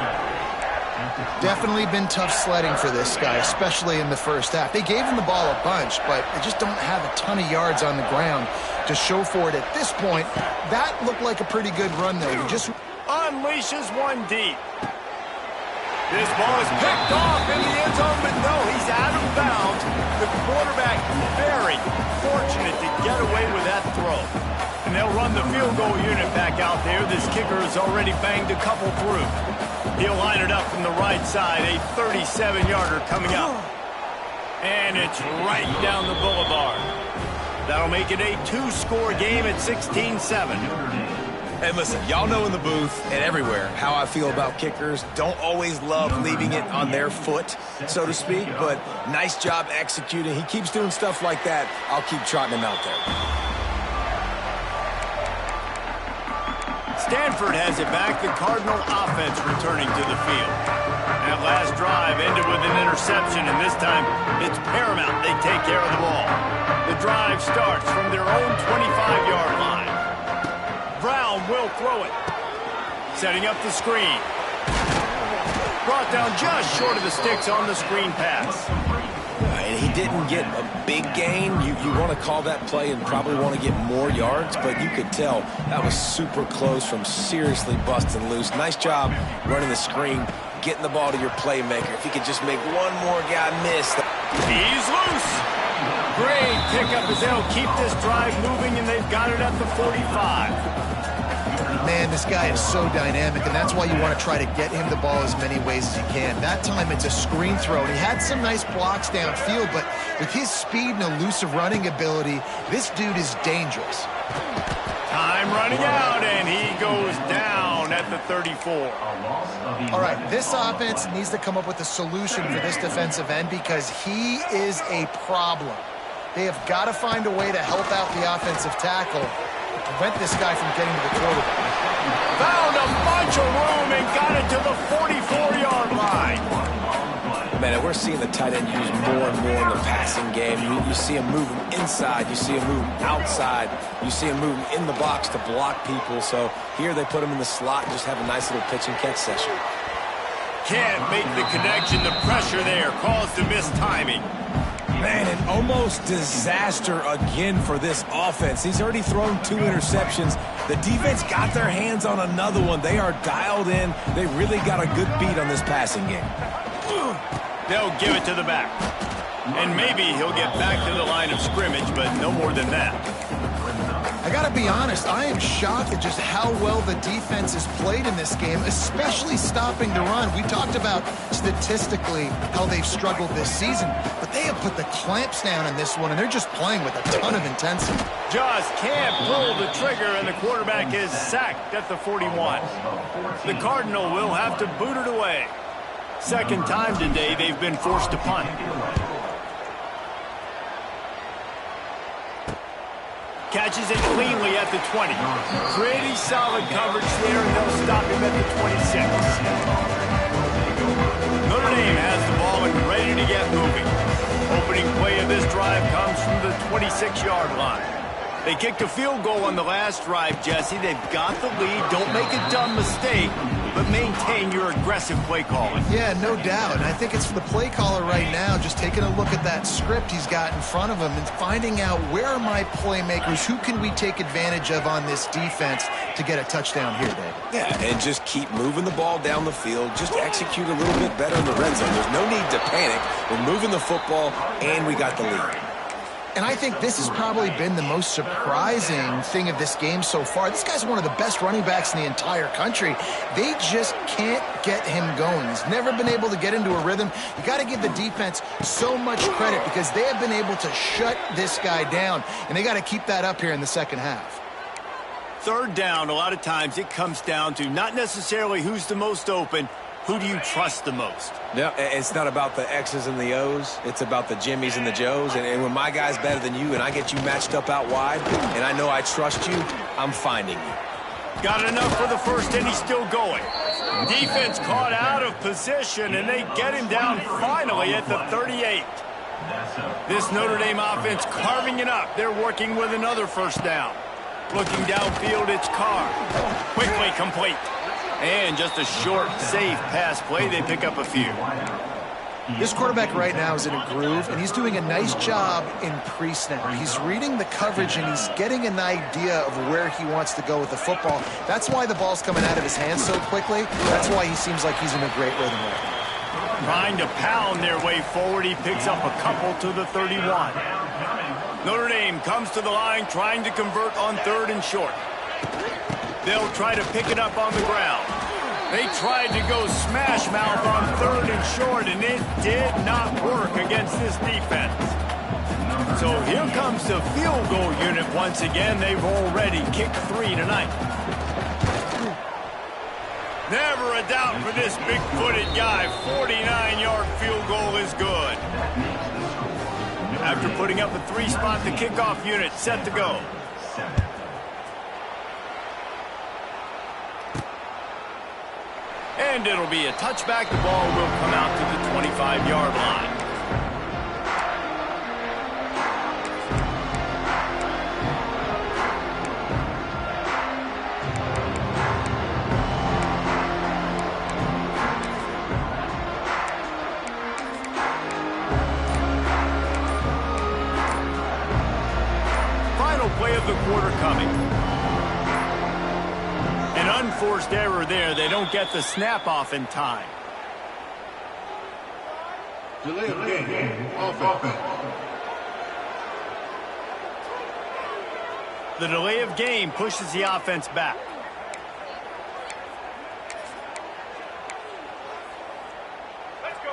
Definitely been tough sledding for this guy, especially in the first half. They gave him the ball a bunch, but they just don't have a ton of yards on the ground to show for it at this point. That looked like a pretty good run, though. He just unleashes one deep. This ball is picked off in the end zone, but no, he's out of bounds. The quarterback very fortunate to get away with that throw. And they'll run the field goal unit back out there. This kicker has already banged a couple through. He'll line it up from the right side, a 37-yarder coming up. And it's right down the boulevard. That'll make it a two-score game at 16-7. Hey, listen, y'all know in the booth and everywhere how I feel about kickers. Don't always love leaving it on their foot, so to speak, but nice job executing. He keeps doing stuff like that. I'll keep trotting him out there. Stanford has it back. The Cardinal offense returning to the field. That last drive ended with an interception, and this time it's paramount they take care of the ball. The drive starts from their own 25-yard line. Brown will throw it. Setting up the screen. Brought down just short of the sticks on the screen pass. And he didn't get a big gain. You want to call that play and probably want to get more yards, but you could tell that was super close from seriously busting loose. Nice job running the screen, getting the ball to your playmaker. If he could just make one more guy miss. He's loose. Great pickup as they'll keep this drive moving, and they've got it at the 45. Man, this guy is so dynamic, and that's why you want to try to get him the ball as many ways as you can. That time it's a screen throw, and he had some nice blocks downfield, but with his speed and elusive running ability, this dude is dangerous. Time running out, and he goes down at the 34. All right, this offense needs to come up with a solution for this defensive end because he is a problem. They have got to find a way to help out the offensive tackle to prevent this guy from getting to the quarterback. Found a bunch of room and got it to the 44-yard line. Man, we're seeing the tight end used more and more in the passing game. You see him moving inside. You see him moving outside. You see him moving in the box to block people. So here they put him in the slot and just have a nice little pitch and catch session. Can't make the connection. The pressure there caused a missed timing. Man, an almost disaster again for this offense. He's already thrown 2 interceptions. The defense got their hands on another one. They are dialed in. They really got a good beat on this passing game. They'll give it to the back. And maybe he'll get back to the line of scrimmage, but no more than that. I got to be honest, I am shocked at just how well the defense has played in this game, especially stopping the run. We talked about statistically how they've struggled this season, but they have put the clamps down in this one, and they're just playing with a ton of intensity. Just can't pull the trigger, and the quarterback is sacked at the 41. The Cardinal will have to boot it away. Second time today they've been forced to punt. Catches it cleanly at the 20. Pretty solid coverage there, and they'll stop him at the 26. Notre Dame has the ball and ready to get moving. Opening play of this drive comes from the 26-yard line. They kicked a field goal on the last drive, Jesse. They've got the lead. Don't make a dumb mistake, but maintain your aggressive play calling. Yeah, no doubt. And I think it's for the play caller right now, just taking a look at that script he's got in front of him and finding out where are my playmakers, who can we take advantage of on this defense to get a touchdown here, Dave. Yeah, and just keep moving the ball down the field. Just execute a little bit better in the red zone. There's no need to panic. We're moving the football, and we got the lead. And I think this has probably been the most surprising thing of this game so far. This guy's one of the best running backs in the entire country. They just can't get him going. He's never been able to get into a rhythm. You got to give the defense so much credit because they have been able to shut this guy down, and they got to keep that up here in the second half. Third down, a lot of times it comes down to not necessarily who's the most open, who do you trust the most? No, it's not about the X's and the O's. It's about the Jimmys and the Joes. And when my guy's better than you and I get you matched up out wide and I know I trust you, I'm finding you. Got enough for the first, and he's still going. Defense caught out of position, and they get him down finally at the 38. This Notre Dame offense carving it up. They're working with another first down. Looking downfield, it's Carr. Quickly complete. And just a short, safe pass play. They pick up a few. This quarterback right now is in a groove, and he's doing a nice job in pre-snap. He's reading the coverage, and he's getting an idea of where he wants to go with the football. That's why the ball's coming out of his hands so quickly. That's why he seems like he's in a great rhythm right now. Trying to pound their way forward. He picks up a couple to the 31. Notre Dame comes to the line, trying to convert on 3rd and short. They'll try to pick it up on the ground. They tried to go smash mouth on 3rd and short, and it did not work against this defense. So here comes the field goal unit once again. They've already kicked 3 tonight. Never a doubt for this big-footed guy. 49-yard field goal is good. After putting up a 3-spot, the kickoff unit set to go. And it'll be a touchback. The ball will come out to the 25-yard line. Final play of the quarter coming. An unforced error there. They don't get the snap off in time. Delay of game. Offense. The delay of game pushes the offense back.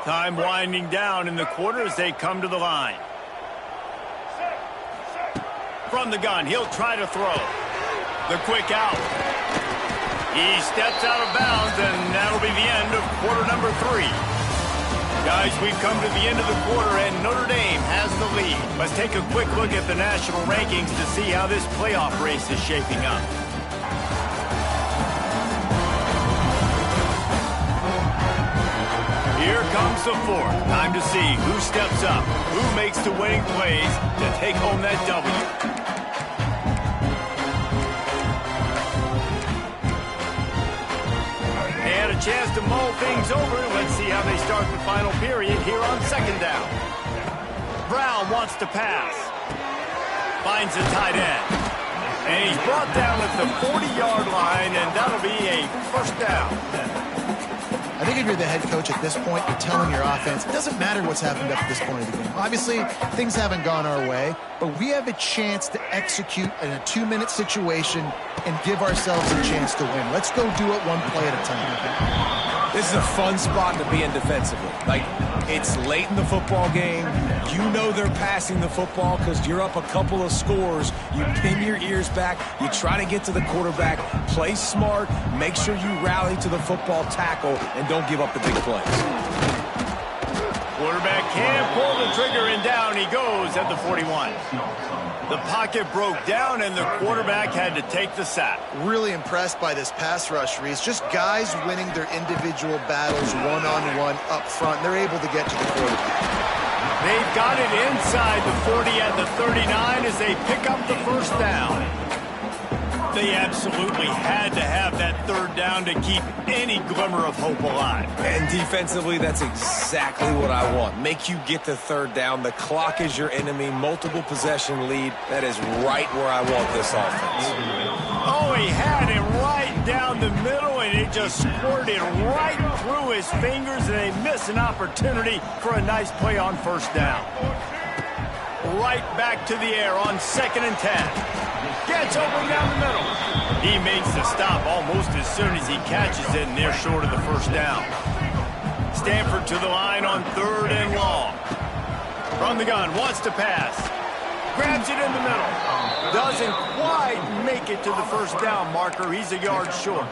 Time winding down in the quarter as they come to the line. From the gun, he'll try to throw. The quick out. He steps out of bounds, and that'll be the end of quarter number 3. Guys, we've come to the end of the quarter, and Notre Dame has the lead. Let's take a quick look at the national rankings to see how this playoff race is shaping up. Here comes the 4th. Time to see who steps up, who makes the winning plays to take home that W. And a chance to mull things over. Let's see how they start the final period here on 2nd down. Brown wants to pass. Finds a tight end. And he's brought down at the 40-yard line, and that'll be a first down. I think if you're the head coach at this point, you're telling your offense, it doesn't matter what's happened up to this point of the game. Obviously, things haven't gone our way, but we have a chance to execute in a 2-minute situation and give ourselves a chance to win. Let's go do it one play at a time. This is a fun spot to be in defensively. Like, it's late in the football game. You know they're passing the football because you're up a couple of scores. You pin your ears back. You try to get to the quarterback. Play smart. Make sure you rally to the football tackle and don't give up the big plays. Quarterback can't pull the trigger, and down he goes at the 41. The pocket broke down, and the quarterback had to take the sack. Really impressed by this pass rush, Reese. Just guys winning their individual battles one-on-one up front. They're able to get to the quarterback. They've got it inside the 40 at the 39 as they pick up the first down. They absolutely had to have that 3rd down to keep any glimmer of hope alive. And defensively, that's exactly what I want. Make you get the 3rd down. The clock is your enemy. Multiple possession lead. That is right where I want this offense. Oh, he had it right down the middle, and it just squirted right through his fingers, and they miss an opportunity for a nice play on first down. right back to the air on 2nd and 10. Gets open down the middle. He makes the stop almost as soon as he catches it, and they're short of the first down. Stanford to the line on 3rd and long. From the gun, wants to pass. Grabs it in the middle. Doesn't quite make it to the first down marker. He's a yard short.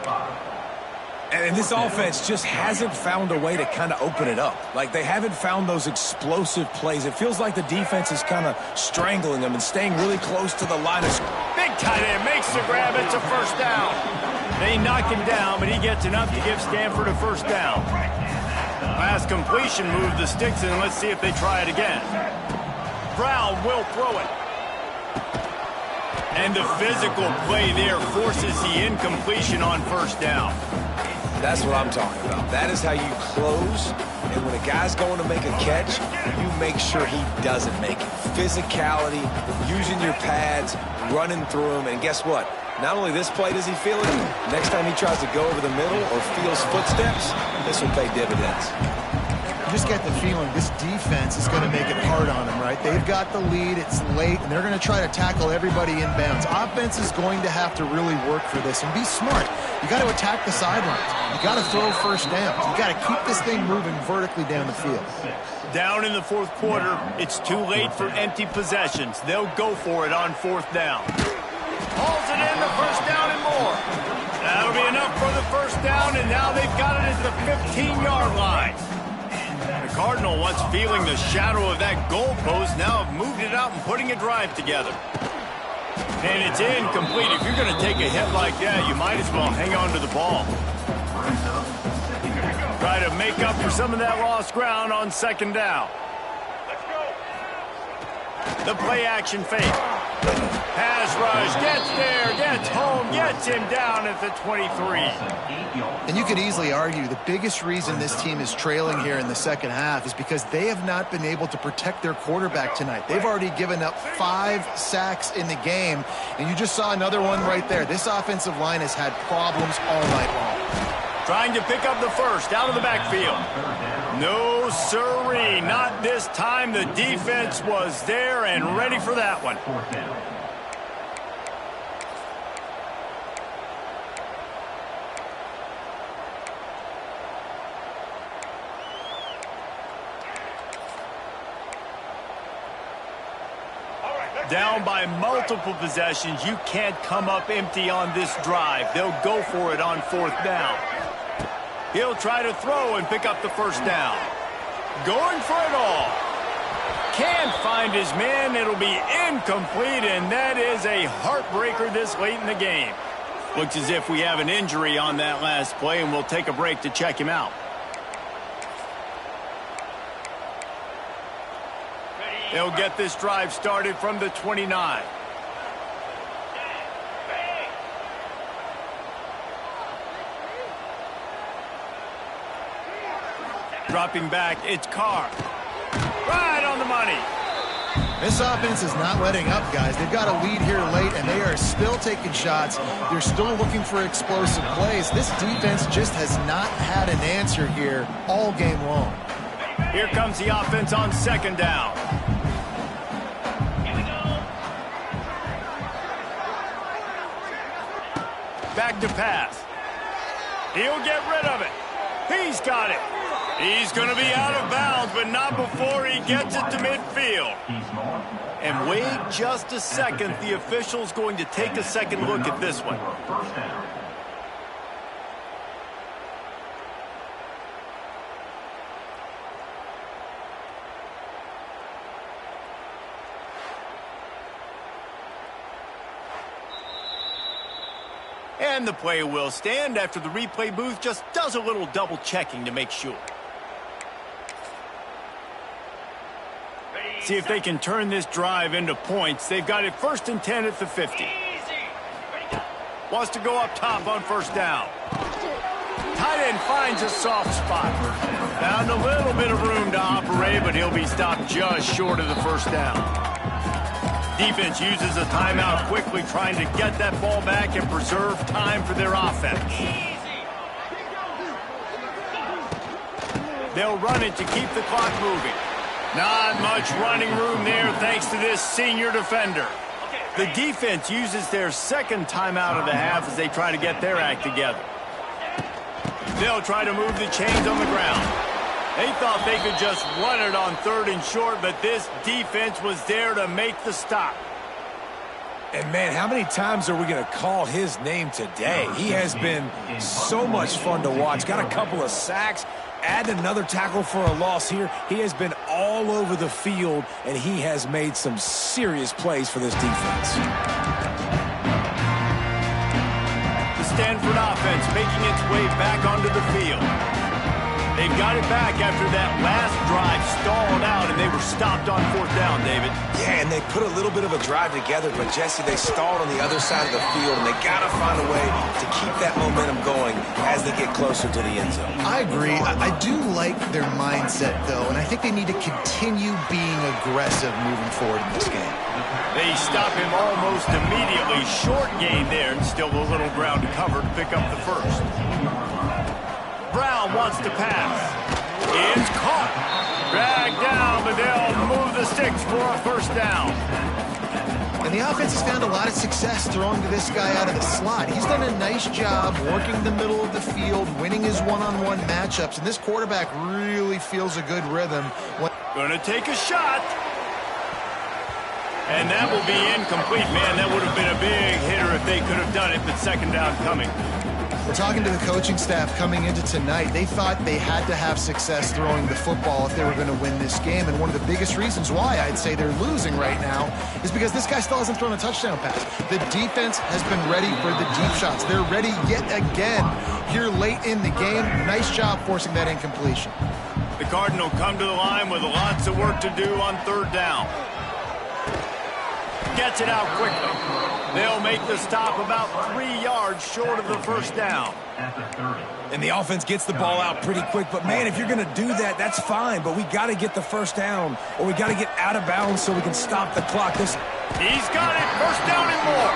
And this offense just hasn't found a way to kind of open it up. Like, they haven't found those explosive plays. It feels like the defense is kind of strangling them and staying really close to the line of scrimmage. Big tight end makes the grab. It's a first down. They knock him down, but he gets enough to give Stanford a first down. Last completion moved the sticks, and let's see if they try it again. Brown will throw it. And the physical play there forces the incompletion on first down. That's what I'm talking about. That is how you close. And when a guy's going to make a catch, you make sure he doesn't make it. Physicality, using your pads, running through them. And guess what? Not only this play does he feel it, next time he tries to go over the middle or feels footsteps, this will pay dividends. You just get the feeling this defense is going to make it hard on them, right? They've got the lead, it's late, and they're going to try to tackle everybody inbounds. Offense is going to have to really work for this and be smart. You got to attack the sidelines. You got to throw first downs. You got to keep this thing moving vertically down the field. Down in the 4th quarter, it's too late for empty possessions. They'll go for it on 4th down. Hauls it in, the first down and more. That'll be enough for the first down, and now they've got it at the 15-yard line. The Cardinal, once feeling the shadow of that goalpost, now have moved it out and putting a drive together. And it's incomplete. If you're going to take a hit like that, you might as well hang on to the ball. Try to make up for some of that lost ground on 2nd down. The play action fake. Pass rush, gets there, gets home, gets him down at the 23. And you could easily argue the biggest reason this team is trailing here in the second half is because they have not been able to protect their quarterback tonight. They've already given up 5 sacks in the game, and you just saw another one right there. This offensive line has had problems all night long. Trying to pick up the first out of the backfield. No sirree, not this time. The defense was there and ready for that one. Down by multiple possessions, you can't come up empty on this drive. They'll go for it on 4th down. He'll try to throw and pick up the first down. Going for it all. Can't find his man. It'll be incomplete, and that is a heartbreaker this late in the game. Looks as if we have an injury on that last play, and we'll take a break to check him out. They'll get this drive started from the 29. Dropping back, it's Carr. Right on the money. This offense is not letting up, guys. They've got a lead here late, and they are still taking shots. They're still looking for explosive plays. This defense just has not had an answer here all game long. Here comes the offense on 2nd down. Back to pass. He'll get rid of it. He's got it. He's going to be out of bounds, but not before he gets it to midfield. And wait just a second. The official's going to take a second look at this one. And the play will stand after the replay booth just does a little double checking to make sure. See if they can turn this drive into points. They've got it 1st and 10 at the 50. Wants to go up top on 1st down. Tight end finds a soft spot. Found a little bit of room to operate, but he'll be stopped just short of the first down. Defense uses a timeout quickly, trying to get that ball back and preserve time for their offense. They'll run it to keep the clock moving. Not much running room there thanks to this senior defender. The defense uses their second timeout of the half as they try to get their act together. They'll try to move the chains on the ground. They thought they could just run it on 3rd and short, but this defense was there to make the stop. And, man, how many times are we going to call his name today? He has been so much fun to watch. Got a couple of sacks. Add another tackle for a loss here. He has been all over the field, and he has made some serious plays for this defense. The Stanford offense making its way back onto the field. They've got it back after that last drive stalled out, and they were stopped on 4th down, David. Yeah, and they put a little bit of a drive together, but, Jesse, they stalled on the other side of the field, and they got to find a way to keep that momentum going as they get closer to the end zone. I agree. I do like their mindset, though, and I think they need to continue being aggressive moving forward in this game. They stop him almost immediately. Short gain there, and still a little ground to cover to pick up the first. Brown wants to pass. It's caught. Dragged down, but they'll move the sticks for a 1st down. And the offense has found a lot of success throwing to this guy out of the slot. He's done a nice job working the middle of the field, winning his one-on-one matchups, and this quarterback really feels a good rhythm. Gonna take a shot. And that will be incomplete. Man, that would have been a big hitter if they could have done it, but 2nd down coming. We're talking to the coaching staff coming into tonight. They thought they had to have success throwing the football if they were going to win this game. And one of the biggest reasons why I'd say they're losing right now is because this guy still hasn't thrown a touchdown pass. The defense has been ready for the deep shots. They're ready yet again here late in the game. Nice job forcing that incompletion. The Cardinal come to the line with lots of work to do on 3rd down. Gets it out quickly. They'll make the stop about 3 yards short of the 1st down. And the offense gets the ball out pretty quick. But, man, if you're going to do that, that's fine. But we got to get the 1st down, or we got to get out of bounds so we can stop the clock. He's got it. 1st down and more.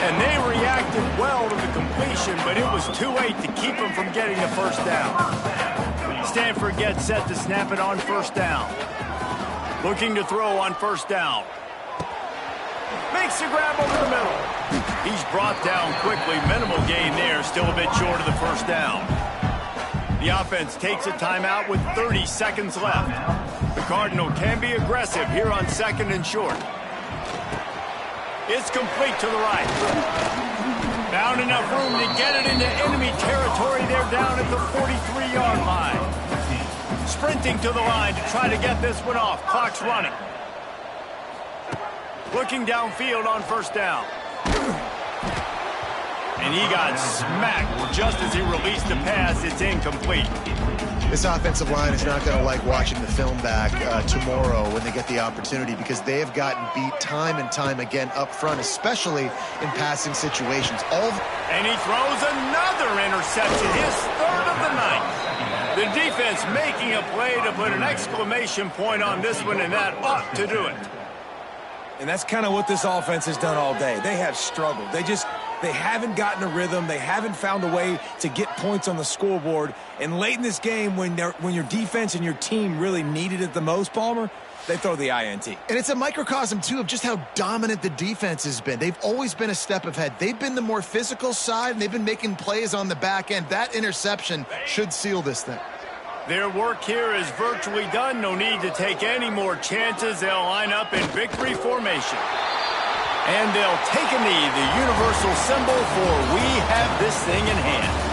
And they reacted well to the completion, but it was too late to keep them from getting the 1st down. Stanford gets set to snap it on 1st down. Looking to throw on 1st down. Makes the grab over the middle. He's brought down quickly. Minimal gain there. Still a bit short of the 1st down. The offense takes a timeout with 30 seconds left. The Cardinal can be aggressive here on 2nd and short. It's complete to the right. Found enough room to get it into enemy territory. They're down at the 43-yard line. Sprinting to the line to try to get this one off. Clock's running. Looking downfield on 1st down. And he got smacked just as he released the pass. It's incomplete. This offensive line is not going to like watching the film back tomorrow when they get the opportunity, because they have gotten beat time and time again up front, especially in passing situations. And he throws another interception, his 3rd of the night. The defense making a play to put an exclamation point on this one, and that ought to do it. And that's kind of what this offense has done all day. They have struggled. They haven't gotten a rhythm. They haven't found a way to get points on the scoreboard. And late in this game, when your defense and your team really needed it the most, Palmer, they throw the INT. And it's a microcosm, too, of just how dominant the defense has been. They've always been a step ahead. They've been the more physical side, and they've been making plays on the back end. That interception should seal this thing. Their work here is virtually done. No need to take any more chances. They'll line up in victory formation. And they'll take a knee, the universal symbol for we have this thing in hand.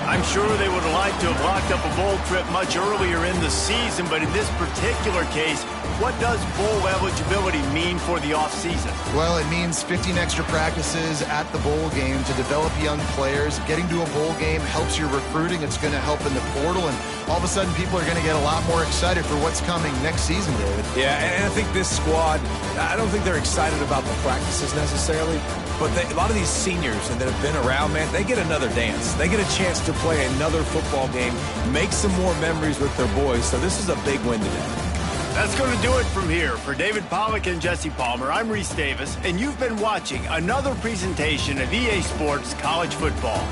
I'm sure they would have liked to have locked up a bowl trip much earlier in the season, but in this particular case, what does bowl eligibility mean for the offseason? Well, it means 15 extra practices at the bowl game to develop young players. Getting to a bowl game helps your recruiting. It's going to help in the portal, and all of a sudden people are going to get a lot more excited for what's coming next season, David. Yeah, and I think this squad, I don't think they're excited about the practices necessarily, but a lot of these seniors that have been around, man, they get another dance. They get a chance to play another football game, make some more memories with their boys, so this is a big win today. That's going to do it from here. For David Pollack and Jesse Palmer, I'm Reese Davis, and you've been watching another presentation of EA Sports College Football.